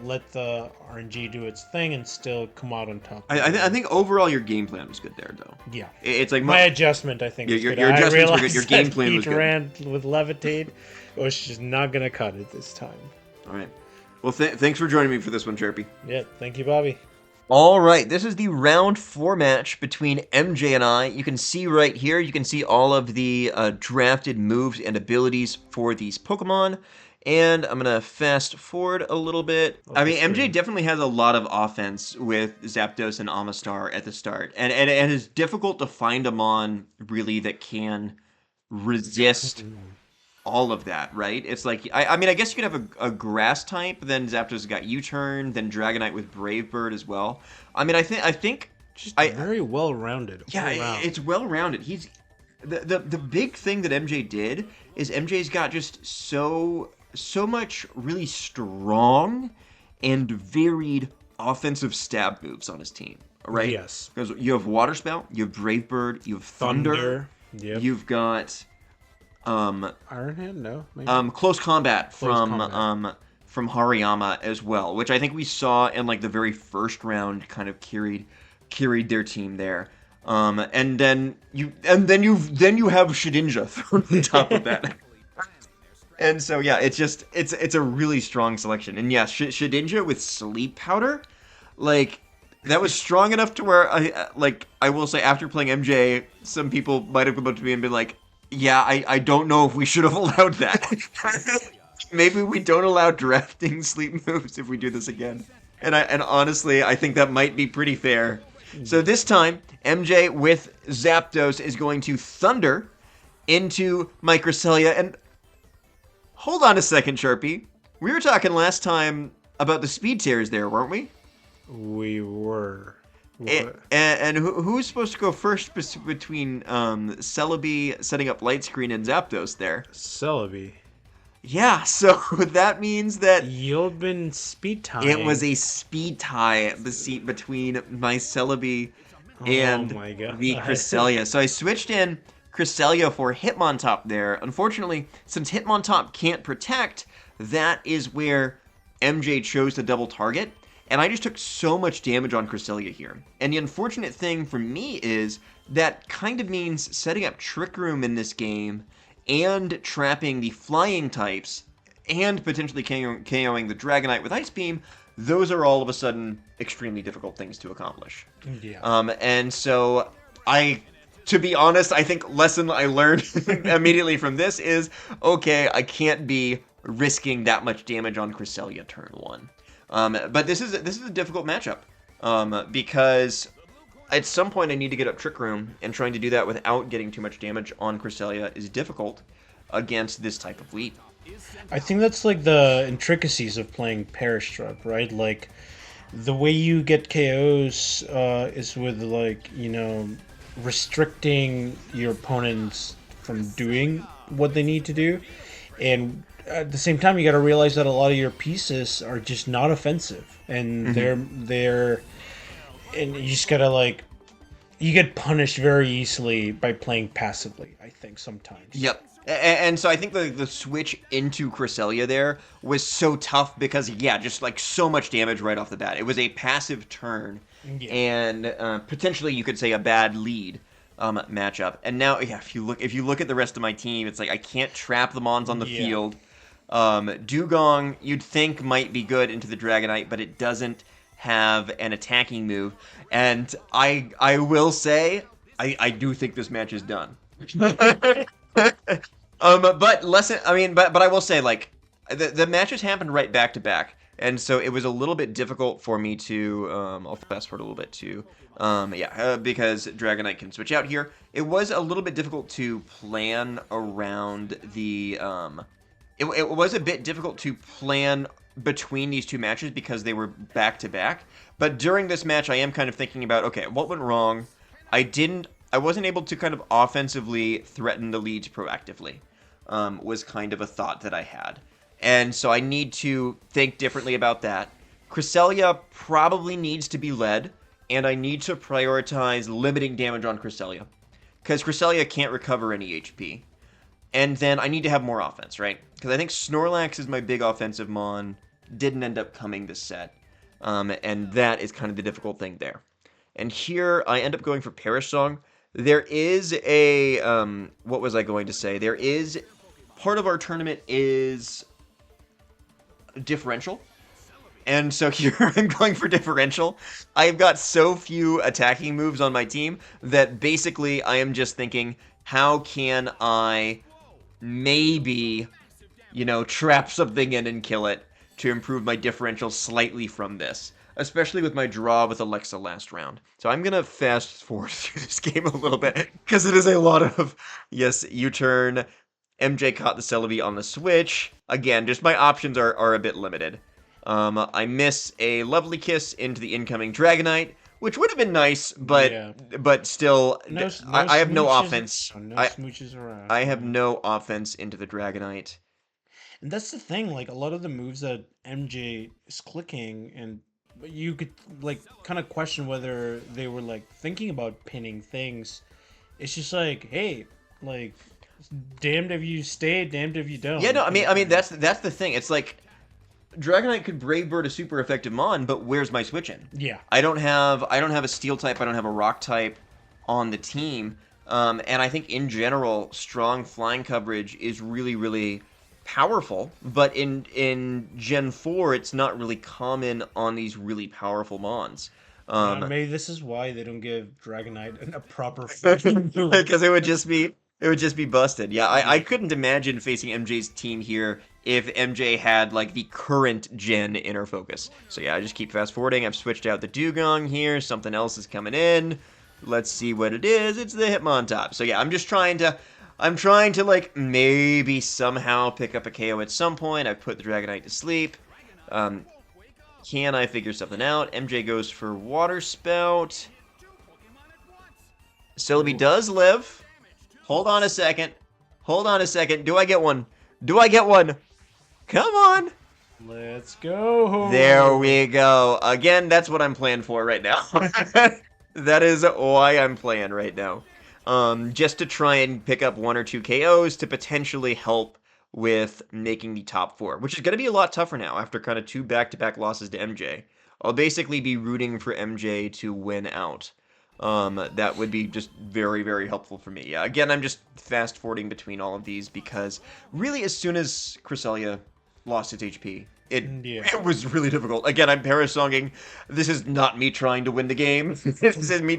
let the RNG do its thing and still come out on top. I think overall your game plan was good there, though. Yeah. It's like my adjustment, I think. Your adjustments were good. Your game plan was good. Ran with Levitate was just not gonna cut it this time. All right. Well, thanks for joining me for this one, Chirpy. Yeah. Thank you, Bobby. All right, this is the round 4 match between MJ and I. You can see right here, you can see all of the drafted moves and abilities for these Pokemon. And I'm going to fast forward a little bit. I mean, MJ definitely has a lot of offense with Zapdos and Amistar at the start. And it's difficult to find a Mon, really, that can resist all of that, right? It's like, I mean, I guess you could have a grass type, then Zapdos got U-turn, then Dragonite with Brave Bird as well. I mean, I think just very well-rounded. Yeah, it's well-rounded. He's the big thing that MJ did is MJ's got just so much really strong and varied offensive stab moves on his team, right? Yes. Because you have Water Spout, you have Brave Bird, you have Thunder. Yep. You've got Iron Hand, no? Maybe? Close Combat from Hariyama as well, which I think we saw in like the very first round kind of carried their team there. And then you have Shedinja thrown on top of that. And so yeah, it's a really strong selection. And yeah, Shedinja with Sleep Powder, like that was strong enough to where I will say after playing MJ, some people might have come up to me and been like, yeah, I don't know if we should have allowed that. Maybe we don't allow drafting sleep moves if we do this again. And honestly, I think that might be pretty fair. So this time, MJ with Zapdos is going to Thunder into my Cresselia. And hold on a second, Sharpie. We were talking last time about the speed tears there, weren't we? We were. And who's supposed to go first between Celebi setting up Light Screen and Zapdos there? Celebi. Yeah, so that means that you've been speed tying. It was a speed tie between my Celebi and the Cresselia. So I switched in Cresselia for Hitmontop there. Unfortunately, since Hitmontop can't protect, that is where MJ chose to double target. And I just took so much damage on Cresselia here. And the unfortunate thing for me is that kind of means setting up Trick Room in this game and trapping the flying types and potentially KOing the Dragonite with Ice Beam. Those are all of a sudden extremely difficult things to accomplish. Yeah. And so to be honest, I think lesson I learned immediately from this is, okay, I can't be risking that much damage on Cresselia turn 1. But this is a difficult matchup because at some point I need to get up Trick Room, and trying to do that without getting too much damage on Cresselia is difficult against this type of lead. I think that's like the intricacies of playing Perish Drop, right? Like the way you get KOs is with like restricting your opponents from doing what they need to do, and at the same time you got to realize that a lot of your pieces are just not offensive, and Mm-hmm. they're and you just gotta like you get punished very easily by playing passively. I think sometimes. Yep. And so I think the switch into Cresselia there was so tough because, yeah, just like so much damage right off the bat. It was a passive turn Yeah. and potentially you could say a bad lead matchup. And now, yeah, if you look at the rest of my team, it's like I can't trap the Mons on the Yeah. field. Dugong, you'd think might be good into the Dragonite, but it doesn't have an attacking move. And I will say, I do think this match is done. But lesson. I mean, but I will say, like, the matches happened right back to back, and so it was a little bit difficult for me to. I'll fast forward a little bit too. Because Dragonite can switch out here. It was a little bit difficult to plan around the. It was a bit difficult to plan between these two matches because they were back to back. But during this match, I am kind of thinking about, okay, what went wrong? I wasn't able to kind of offensively threaten the leads proactively. Was kind of a thought that I had. And so I need to think differently about that. Cresselia probably needs to be led, and I need to prioritize limiting damage on Cresselia. Because Cresselia can't recover any HP. And then I need to have more offense, right? Because I think Snorlax is my big offensive mon. Didn't end up coming this set. And that is kind of the difficult thing there. And here I end up going for Perish Song. There is a what was I going to say? There is part of our tournament is differential. And so here I'm going for differential. I've got so few attacking moves on my team that basically I am just thinking, how can I maybe, trap something in and kill it to improve my differential slightly from this, especially with my draw with Alexa last round. So I'm going to fast forward through this game a little bit because it is a lot of, yes, U-turn. MJ caught the Celebi on the switch. Again, just my options are a bit limited. I miss a Lovely Kiss into the incoming Dragonite, which would have been nice, but Yeah. still, No, I have no smooches. offense. No I smooches around. I have Yeah. no offense into the Dragonite. And that's the thing. Like a lot of the moves that MJ is clicking, and you could like kind of question whether they were like thinking about pinning things. It's just like, hey, like, damned if you stay, damned if you don't. Yeah, no, I kind mean, of I mean thing. that's the thing. It's like Dragonite could Brave Bird a super effective Mon, but where's my switch in? Yeah. I don't have a Steel type. I don't have a Rock type on the team. And I think in general, strong flying coverage is really, really powerful. But in Gen 4, it's not really common on these really powerful Mons. Yeah, Um, maybe this is why they don't give Dragonite a proper fighting move. because it would just be busted. Yeah, I Yeah. couldn't imagine facing MJ's team here if MJ had like the current gen inner focus. So yeah, I just keep fast forwarding. I've switched out the Dugong here. Something else is coming in. Let's see what it is. It's the Hitmontop. So yeah, I'm trying to like maybe somehow pick up a KO at some point. I've put the Dragonite to sleep. Um, can I figure something out? MJ goes for Water Spout. Celebi Ooh. does live. Hold on a second. Hold on a second. Do I get one? Do I get one? Come on. Let's go. There we go. Again, that's what I'm playing for right now. That is why I'm playing right now. Just to try and pick up 1 or 2 KOs to potentially help with making the top 4, which is going to be a lot tougher now after kind of 2 back-to-back losses to MJ. I'll basically be rooting for MJ to win out. That would be just very, very helpful for me. Yeah, again, I'm just fast-forwarding between all of these because really as soon as Cresselia lost its HP, it Yeah. it was really difficult. Again, I'm parasonging. This is not me trying to win the game. This is me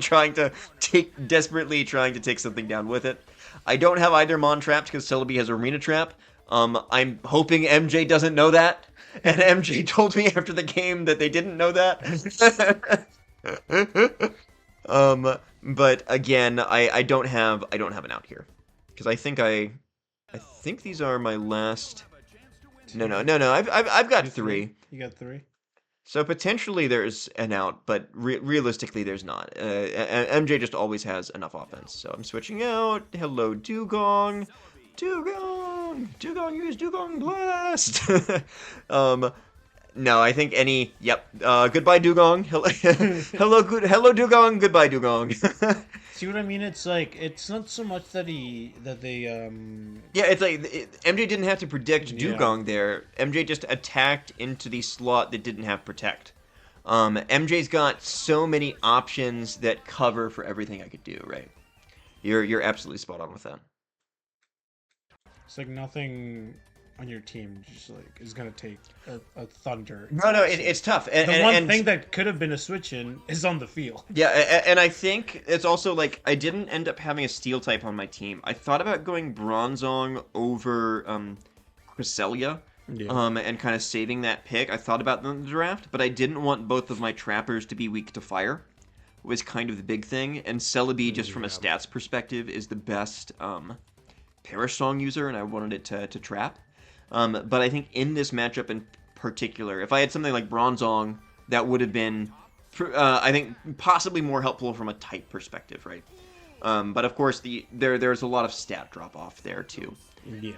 desperately trying to take something down with it. I don't have either Mon trapped because Celebi has Arena Trap. I'm hoping MJ doesn't know that, and MJ told me after the game that they didn't know that. But again, I don't have an out here because I think these are my last No. I've got You three? three. You got three? So potentially there's an out, but realistically there's not. MJ just always has enough offense. So I'm switching out. Hello, Dugong. Dugong, use Dugong Blast. um, no, I think any. Yep. Goodbye, Dugong. Hello, Dugong. Goodbye, Dugong. See what I mean? It's like it's not so much that they Yeah, it's like MJ didn't have to predict yeah. Dugong there. MJ just attacked into the slot that didn't have protect. MJ's got so many options that cover for everything I could do. Right? You're absolutely spot on with that. It's like nothing on your team just like is gonna take a thunder. No, it's tough. The one thing that could have been a switch in is on the field. Yeah, and I think it's also like I didn't end up having a steel type on my team. I thought about going Bronzong over Cresselia, Yeah. and kind of saving that pick. I thought about that in the draft, but I didn't want both of my trappers to be weak to fire. Was kind of the big thing, and Celebi, just from a Yeah. stats perspective, is the best Perish Song user, and I wanted it to trap. But I think in this matchup in particular, if I had something like Bronzong, that would have been, I think, possibly more helpful from a type perspective, right? But of course, there's a lot of stat drop off there too. Yeah.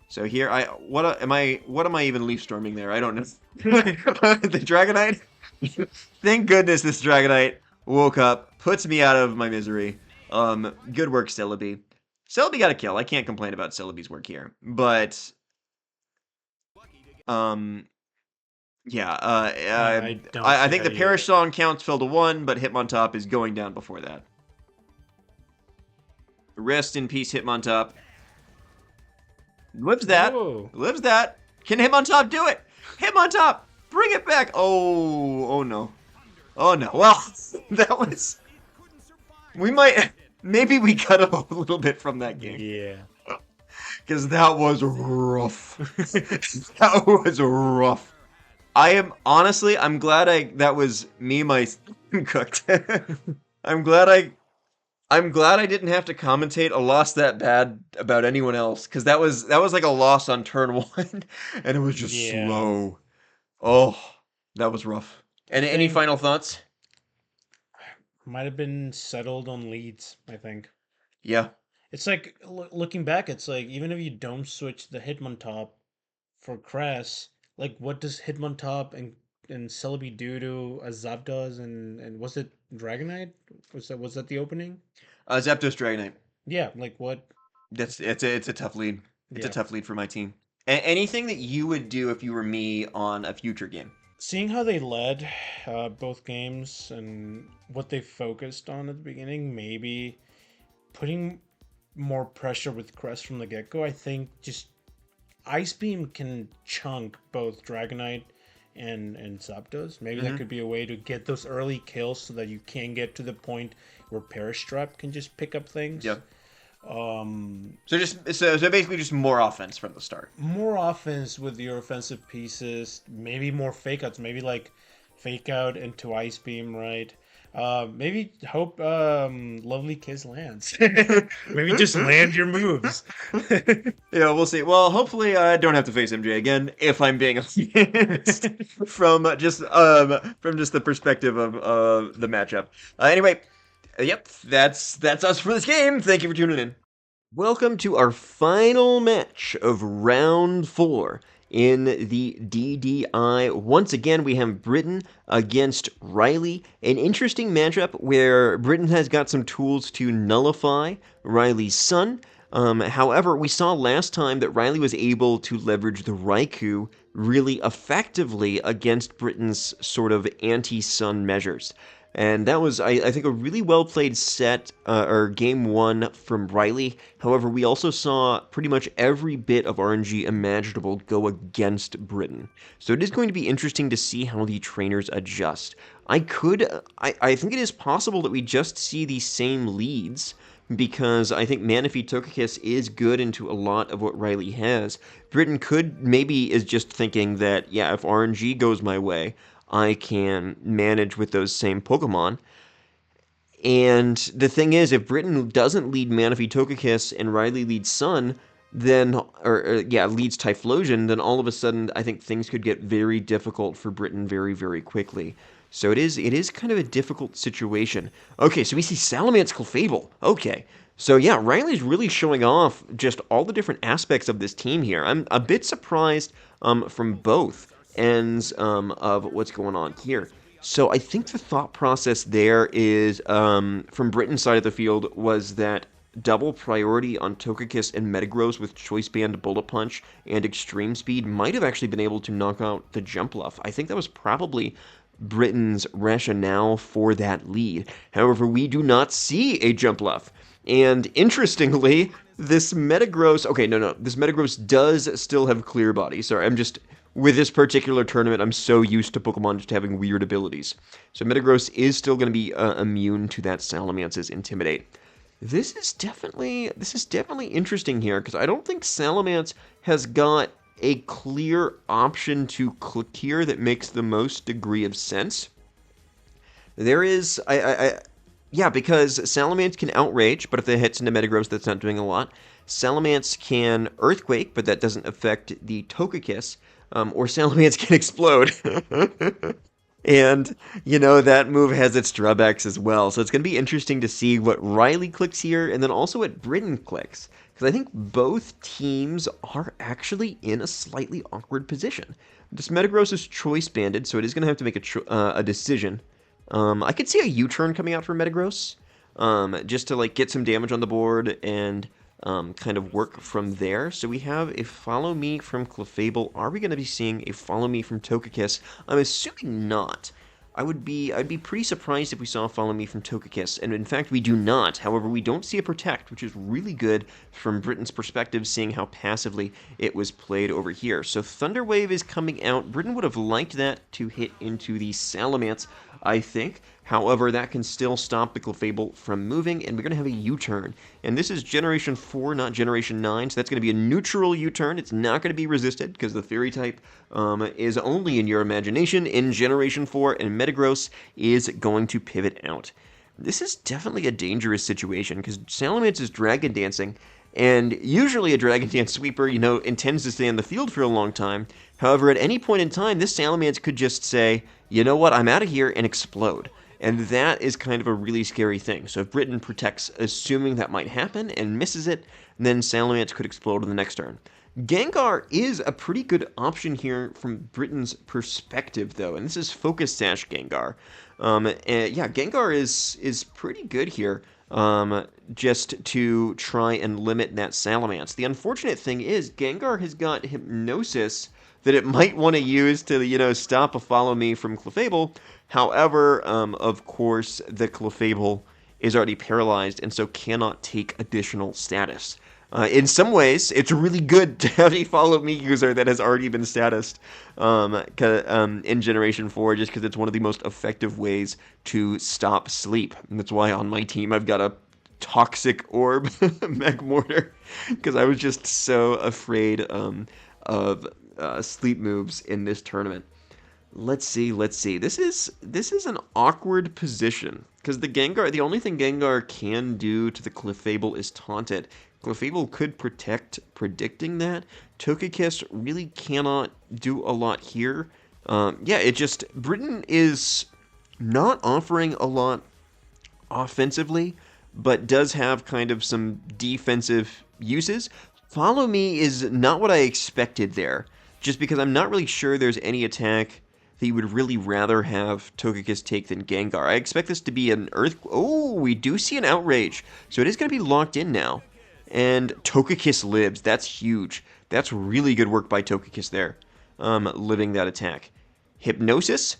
So here, what am I even leaf storming there? I don't know. The Dragonite. Thank goodness this Dragonite woke up, puts me out of my misery. Good work, Celebi. Celebi got a kill. I can't complain about Celebi's work here, but yeah. I think the Perish Song counts fell to 1, but Hitmontop is going down before that. Rest in peace, Hitmontop. Lives that. Whoa. Lives that. Can Hitmontop do it? Hitmontop, bring it back. Oh no. Oh no. Well, that was. We might. Maybe we cut a little bit from that game. Yeah. Because that was rough. That was rough. I'm glad that was me, my cooked. I'm glad I didn't have to commentate a loss that bad about anyone else, because that was like a loss on turn 1, and it was just slow. Oh, that was rough. And any final thoughts? Might have been settled on leads, I think. Yeah. It's like looking back, it's like even if you don't switch the Hitmontop for Cress, like what does Hitmontop and Celebi do to a Zapdos and was it Dragonite? Was that the opening? Zapdos Dragonite. Yeah, like what? It's a tough lead. It's a Yeah. tough lead for my team. Anything that you would do if you were me on a future game? Seeing how they led both games and what they focused on at the beginning, maybe putting more pressure with Crest from the get-go. I think just Ice Beam can chunk both Dragonite and Zapdos. Maybe that could be a way to get those early kills so that you can get to the point where Perish Trap can just pick up things. Yeah. Um, So basically just more offense from the start. More offense with your offensive pieces. Maybe more fake outs. Maybe like fake out into Ice Beam, right? Maybe hope Lovely Kiss lands. Maybe just land your moves. Yeah, we'll see. Well, hopefully I don't have to face MJ again if I'm being honest from just the perspective of the matchup. Anyway, yep, that's us for this game. Thank you for tuning in. Welcome to our final match of round 4 in the DDI. Once again, we have Britain against Riley. An interesting matchup where Britain has got some tools to nullify Riley's Sun. However, we saw last time that Riley was able to leverage the Raikou really effectively against Britain's sort of anti-Sun measures. And that was, I think, a really well-played set, or game 1 from Riley. However, we also saw pretty much every bit of RNG imaginable go against Britain. So it is going to be interesting to see how the trainers adjust. I think it is possible that we just see the same leads, because I think Manaphy Togekiss is good into a lot of what Riley has. Britain is just thinking that, yeah, if RNG goes my way, I can manage with those same Pokemon. And the thing is, if Britain doesn't lead Manaphy Togekiss and Riley leads Sun, then, yeah, leads Typhlosion, then all of a sudden I think things could get very difficult for Britain very, very quickly. So it is kind of a difficult situation. Okay, so we see Salamence Clefable. Okay. So yeah, Riley's really showing off just all the different aspects of this team here. I'm a bit surprised from both ends of what's going on here. So I think the thought process there is, from Britain's side of the field, was that double priority on Togekiss and Metagross with Choice Band, Bullet Punch, and Extreme Speed might have actually been able to knock out the Jumpluff. I think that was probably Britain's rationale for that lead. However, we do not see a Jumpluff. And interestingly, this Metagross... Okay, no. This Metagross does still have Clear Body. Sorry, I'm just... With this particular tournament, I'm so used to Pokemon just having weird abilities. So Metagross is still going to be immune to that Salamance's Intimidate. This is definitely interesting here, because I don't think Salamence has got a clear option to click here that makes the most degree of sense. There is, yeah, because Salamence can Outrage, but if it hits into Metagross, that's not doing a lot. Salamence can Earthquake, but that doesn't affect the Togekiss, or Salamence can Explode. And, that move has its drawbacks as well. So it's going to be interesting to see what Riley clicks here, and then also what Britain clicks. Because I think both teams are actually in a slightly awkward position. This Metagross is Choice Banded, so it is going to have to make a decision. I could see a U-turn coming out for Metagross, just to get some damage on the board and kind of work from there. So we have a Follow Me from Clefable. Are we going to be seeing a Follow Me from Togekiss? I'm assuming not. I'd be pretty surprised if we saw a Follow Me from Togekiss, and in fact we do not. However, we don't see a Protect, which is really good from Britain's perspective, seeing how passively it was played over here. So Thunder Wave is coming out. Britain would have liked that to hit into the Salamence, I think. However, that can still stop the Clefable from moving, and we're going to have a U-turn. And this is Generation 4, not Generation 9, so that's going to be a neutral U-turn. It's not going to be resisted, because the Fairy type is only in your imagination in Generation 4, and Metagross is going to pivot out. This is definitely a dangerous situation, because Salamence is Dragon Dancing, and usually a Dragon Dance sweeper, intends to stay in the field for a long time. However, at any point in time, this Salamence could just say, you know what, I'm out of here, and explode. And that is kind of a really scary thing. So if Britain protects, assuming that might happen, and misses it, then Salamence could explode in the next turn. Gengar is a pretty good option here from Britain's perspective, though, and this is Focus Sash Gengar. Yeah, Gengar is pretty good here, just to try and limit that Salamence. The unfortunate thing is, Gengar has got Hypnosis that it might want to use to, stop a Follow Me from Clefable. However, of course, the Clefable is already paralyzed and so cannot take additional status. In some ways, it's really good to have a Follow Me user that has already been statused in Generation 4, just because it's one of the most effective ways to stop sleep. And that's why on my team I've got a Toxic Orb Magmortar, because I was just so afraid of sleep moves in this tournament. Let's see. This is an awkward position, because the only thing Gengar can do to the Clefable is taunt it. Clefable could protect, predicting that. Togekiss really cannot do a lot here. Yeah, Britain is not offering a lot offensively, but does have kind of some defensive uses. Follow Me is not what I expected there, just because I'm not really sure there's any attack that you would really rather have Togekiss take than Gengar. I expect this to be an Earth... Oh, we do see an Outrage, so it is going to be locked in now. And Togekiss lives. That's huge. That's really good work by Togekiss there, living that attack. Hypnosis?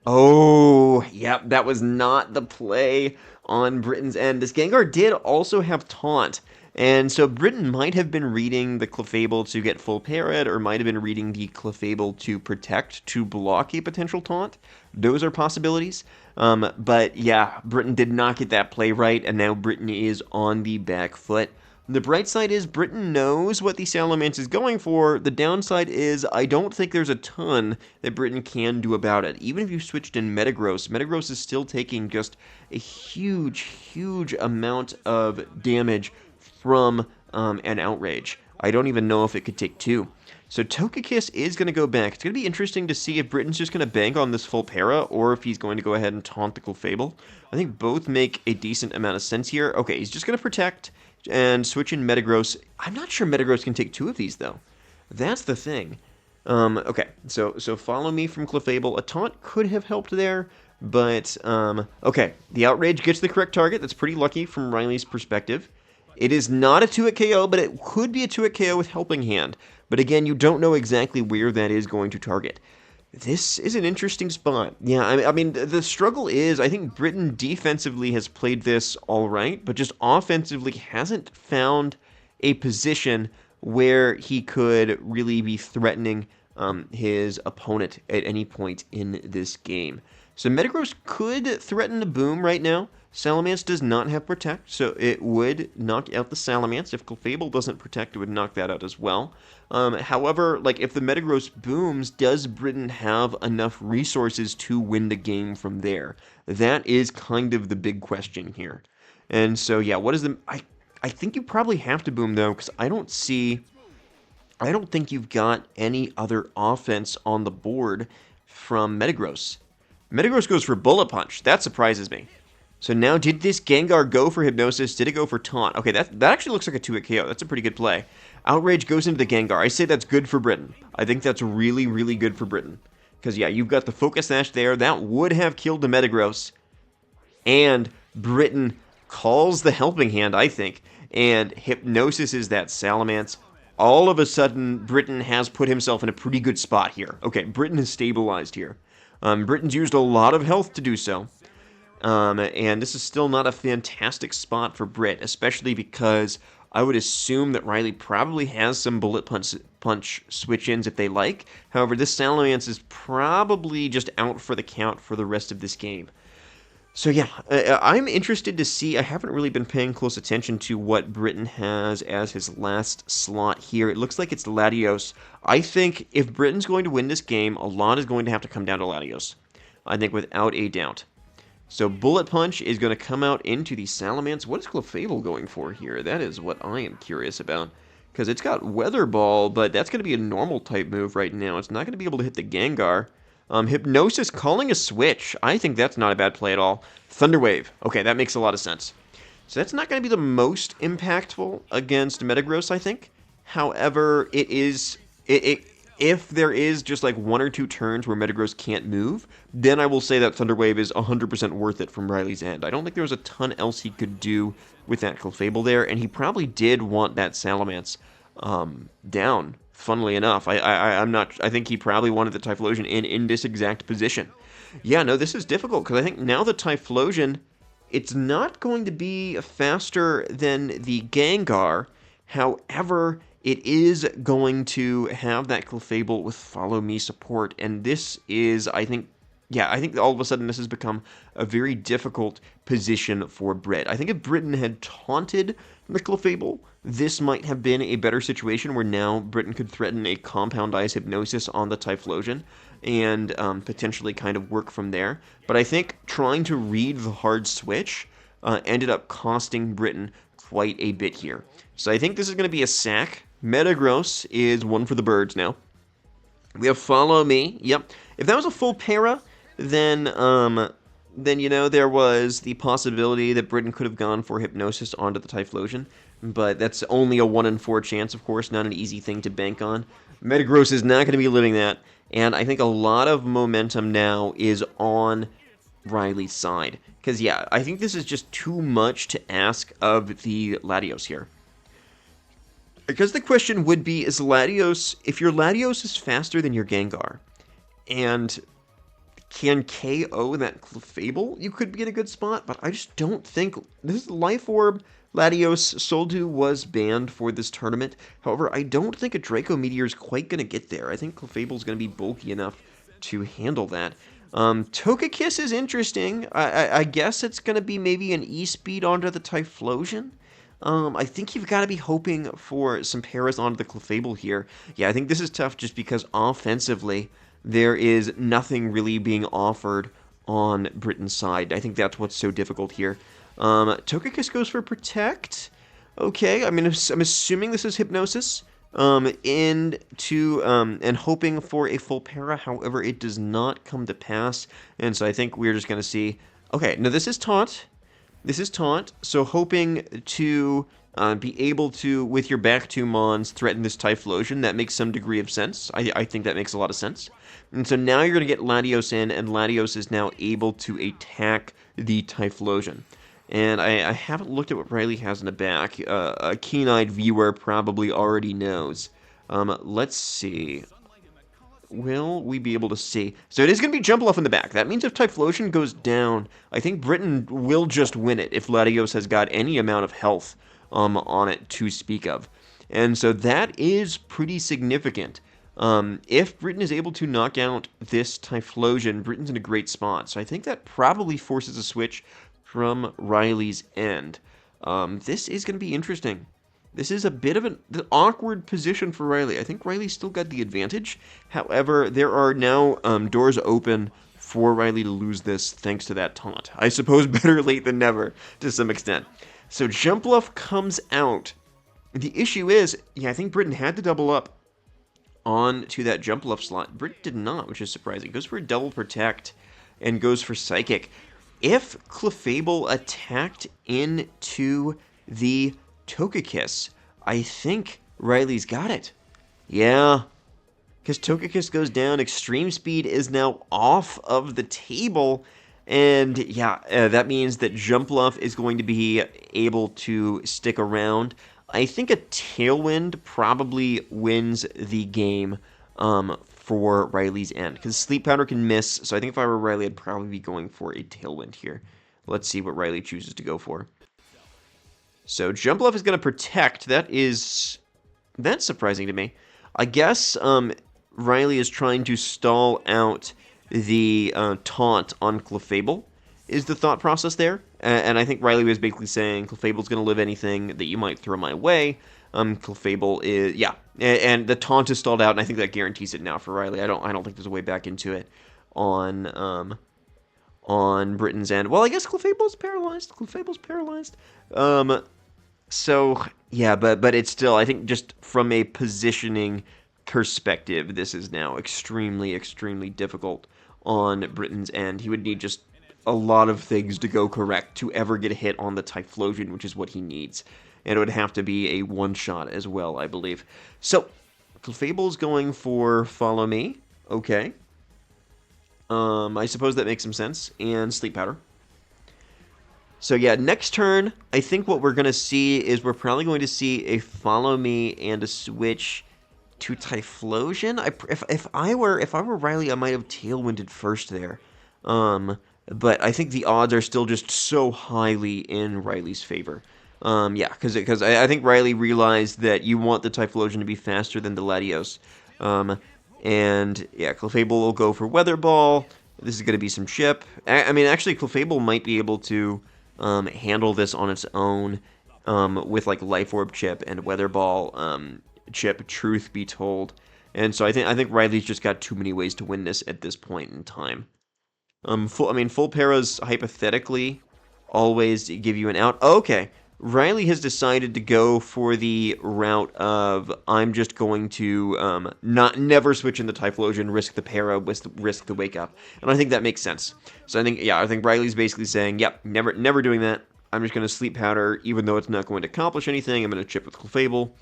Oh, yep, that was not the play on Britain's end. This Gengar did also have Taunt, and so Britain might have been reading the Clefable to get full parried, or might have been reading the Clefable to protect, to block a potential Taunt. Those are possibilities. But yeah, Britain did not get that play right, and now Britain is on the back foot. The bright side is Britain knows what the Salamence is going for. The downside is I don't think there's a ton that Britain can do about it. Even if you switched in Metagross, Metagross is still taking just a huge amount of damage from and Outrage. I don't even know if it could take 2. So Togekiss is going to go back. It's going to be interesting to see if Britton's just going to bank on this full para, or if he's going to go ahead and taunt the Clefable. I think both make a decent amount of sense here. Okay, he's just going to protect and switch in Metagross. I'm not sure Metagross can take 2 of these, though. That's the thing. Okay, so follow me from Clefable. A taunt could have helped there, but, okay. The Outrage gets the correct target. That's pretty lucky from Riley's perspective. It is not a 2-hit KO, but it could be a 2-hit KO with Helping Hand. But again, you don't know exactly where that is going to target. This is an interesting spot. Yeah, I mean, the struggle is, I think Britton defensively has played this all right, but just offensively hasn't found a position where he could really be threatening his opponent at any point in this game. So Metagross could threaten a Boom right now. Salamence does not have Protect, so it would knock out the Salamence. If Clefable doesn't Protect, it would knock that out as well. However, like, if the Metagross booms, does Britton have enough resources to win the game from there? That is kind of the big question here. And so, yeah, what is the... I think you probably have to boom, though, because I don't think you've got any other offense on the board from Metagross. Metagross goes for Bullet Punch. That surprises me. So now, did this Gengar go for Hypnosis? Did it go for Taunt? Okay, that actually looks like a 2-hit KO. That's a pretty good play. Outrage goes into the Gengar. I say that's good for Britton. I think that's really, really good for Britton. Because, yeah, you've got the Focus Sash there. That would have killed the Metagross. And Britton calls the Helping Hand, I think. And Hypnosis is that Salamence. All of a sudden, Britton has put himself in a pretty good spot here. Okay, Britton has stabilized here. Britton's used a lot of health to do so. And this is still not a fantastic spot for Brit, especially because I would assume that Riley probably has some Bullet Punch switch-ins if they like. However, this Salamence is probably just out for the count for the rest of this game. So yeah, I'm interested to see. I haven't really been paying close attention to what Britton has as his last slot here. It looks like it's Latios. I think if Britton's going to win this game, a lot is going to have to come down to Latios. I think without a doubt. So Bullet Punch is going to come out into the Salamence. What is Clefable going for here? That is what I am curious about. Because it's got Weather Ball, but that's going to be a normal type move right now. It's not going to be able to hit the Gengar. Hypnosis calling a switch. I think that's not a bad play at all. Thunder Wave. Okay, that makes a lot of sense. So that's not going to be the most impactful against Metagross, I think. However, it is... if there is just like 1 or 2 turns where Metagross can't move, then I will say that Thunder Wave is 100% worth it from Riley's end. I don't think there was a ton else he could do with that Clefable there, and he probably did want that Salamence down, funnily enough. I think he probably wanted the Typhlosion in this exact position. Yeah, no, this is difficult, because I think now the Typhlosion, it's not going to be faster than the Gengar. However, it is going to have that Clefable with Follow Me support, and this is, I think all of a sudden this has become a very difficult position for Brit. I think if Britton had taunted the Clefable, this might have been a better situation where now Britton could threaten a Compound Ice Hypnosis on the Typhlosion and potentially kind of work from there. But I think trying to read the hard switch ended up costing Britton quite a bit here. So I think this is going to be a sack. Metagross is one for the birds now. We have Follow Me. Yep. If that was a full para, then you know, there was the possibility that Britton could have gone for Hypnosis onto the Typhlosion. But that's only a 1 in 4 chance, of course, not an easy thing to bank on. Metagross is not going to be living that, and I think a lot of momentum now is on Riley's side. Because, yeah, I think this is just too much to ask of the Latios here. Because the question would be, is Latios, if your Latios is faster than your Gengar, and can KO that Clefable, you could be in a good spot, but I just don't think, this Life Orb, Latios, Soldu was banned for this tournament. However, I don't think a Draco Meteor is quite going to get there. I think Clefable's going to be bulky enough to handle that. Togekiss is interesting. I guess it's going to be maybe an E-Speed onto the Typhlosion. I think you've got to be hoping for some paras onto the Clefable here. Yeah, I think this is tough just because offensively, there is nothing really being offered on Britton's side. I think that's what's so difficult here. Togekiss goes for Protect. Okay, I mean, I'm assuming this is Hypnosis. And hoping for a full para. However, it does not come to pass, and so I think we're just gonna see. Okay, no, this is Taunt. This is Taunt. So hoping to be able to, with your back two Mons, threaten this Typhlosion. That makes some degree of sense. I think that makes a lot of sense. And so now you're gonna get Latios in, and Latios is now able to attack the Typhlosion. And I haven't looked at what Riley has in the back. A keen-eyed viewer probably already knows. Let's see. Will we be able to see? So it is going to be Jumpluff in the back. That means if Typhlosion goes down, I think Britain will just win it if Latios has got any amount of health on it to speak of. And so that is pretty significant. If Britain is able to knock out this Typhlosion, Britain's in a great spot. So I think that probably forces a switch from Riley's end. This is going to be interesting. This is a bit of an awkward position for Riley. I think Riley's still got the advantage. However, there are now doors open for Riley to lose this thanks to that taunt. I suppose better late than never to some extent. So Jumpluff comes out. The issue is, yeah, I think Britain had to double up on to that Jumpluff slot. Britain did not, which is surprising. Goes for a double protect and goes for Psychic. If Clefable attacked into the Togekiss, I think Riley's got it. Yeah, because Togekiss goes down. Extreme Speed is now off of the table. And yeah, that means that Jumpluff is going to be able to stick around. I think a Tailwind probably wins the game for Riley's end, because Sleep Powder can miss, so I think if I were Riley, I'd probably be going for a Tailwind here. Let's see what Riley chooses to go for. So Jumpluff is going to protect. That's surprising to me. I guess Riley is trying to stall out the taunt on Clefable, is the thought process there. And I think Riley was basically saying Clefable's going to live anything that you might throw my way. Clefable is, yeah, and the taunt is stalled out, and I think that guarantees it now for Riley. I don't think there's a way back into it on Britain's end. Well, I guess Clefable's paralyzed. So yeah, but it's still, I think, just from a positioning perspective, this is now extremely, extremely difficult on Britain's end. He would need just a lot of things to go correct to ever get a hit on the Typhlosion, which is what he needs. And it would have to be a one-shot as well, I believe. So, Clefable's going for Follow Me. Okay. I suppose that makes some sense. And Sleep Powder. So yeah, next turn, I think what we're going to see is we're probably going to see a Follow Me and a switch to Typhlosion. If I were Riley, I might have Tailwinded first there. But I think the odds are still just so highly in Riley's favor. Yeah, because I think Riley realized that you want the Typhlosion to be faster than the Latios. And yeah, Clefable will go for Weather Ball. This is going to be some chip. I mean, actually, Clefable might be able to handle this on its own with like Life Orb chip and Weather Ball chip, truth be told. And so I think Riley's just got too many ways to win this at this point in time. Full paras hypothetically always give you an out. Okay, Riley has decided to go for the route of I'm just going to never switch into Typhlosion, risk the para, risk the wake up, and I think that makes sense. So I think Riley's basically saying, yep, never doing that. I'm just going to Sleep Powder, even though it's not going to accomplish anything. I'm going to chip with Clefable,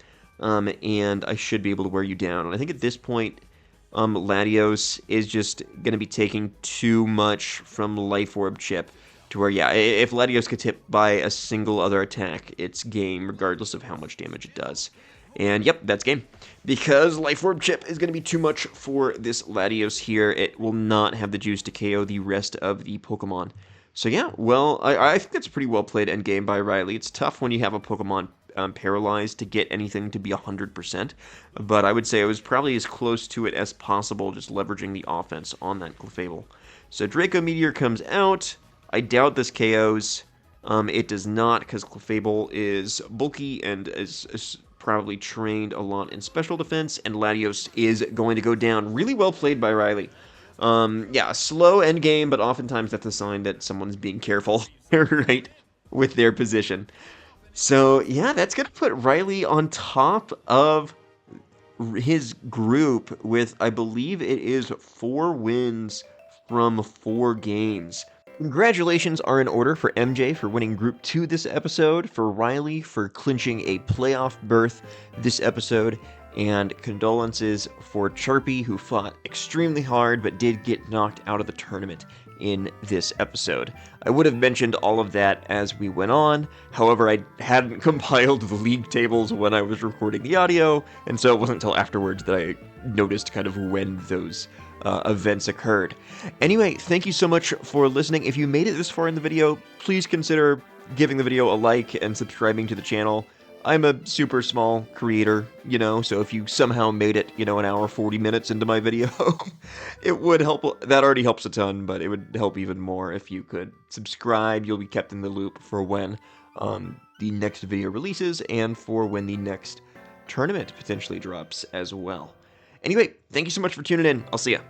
and I should be able to wear you down. And I think at this point, Latios is just going to be taking too much from Life Orb chip to where, yeah, if Latios gets hit by a single other attack, it's game regardless of how much damage it does. And yep, that's game. Because Life Orb chip is going to be too much for this Latios here. It will not have the juice to KO the rest of the Pokemon. So yeah, well, I think that's a pretty well played endgame by Riley. It's tough when you have a Pokemon paralyzed to get anything to be 100%, but I would say it was probably as close to it as possible, just leveraging the offense on that Clefable. So Draco Meteor comes out. I doubt this KOs. It does not, because Clefable is bulky and is probably trained a lot in special defense, and Latios is going to go down. Really well played by Riley. Yeah, slow end game, but oftentimes that's a sign that someone's being careful, right, with their position. So, yeah, that's going to put Riley on top of his group with, I believe it is 4 wins from 4 games. Congratulations are in order for MJ for winning Group 2 this episode, for Riley for clinching a playoff berth this episode, and condolences for Charpy, who fought extremely hard but did get knocked out of the tournament in this episode. I would have mentioned all of that as we went on, however, I hadn't compiled the league tables when I was recording the audio, and so it wasn't until afterwards that I noticed kind of when those events occurred. Anyway, thank you so much for listening. If you made it this far in the video, please consider giving the video a like and subscribing to the channel. I'm a super small creator, so if you somehow made it, an hour 40 minutes into my video, it would help. That already helps a ton, but it would help even more if you could subscribe. You'll be kept in the loop for when the next video releases and for when the next tournament potentially drops as well. Anyway, thank you so much for tuning in. I'll see ya.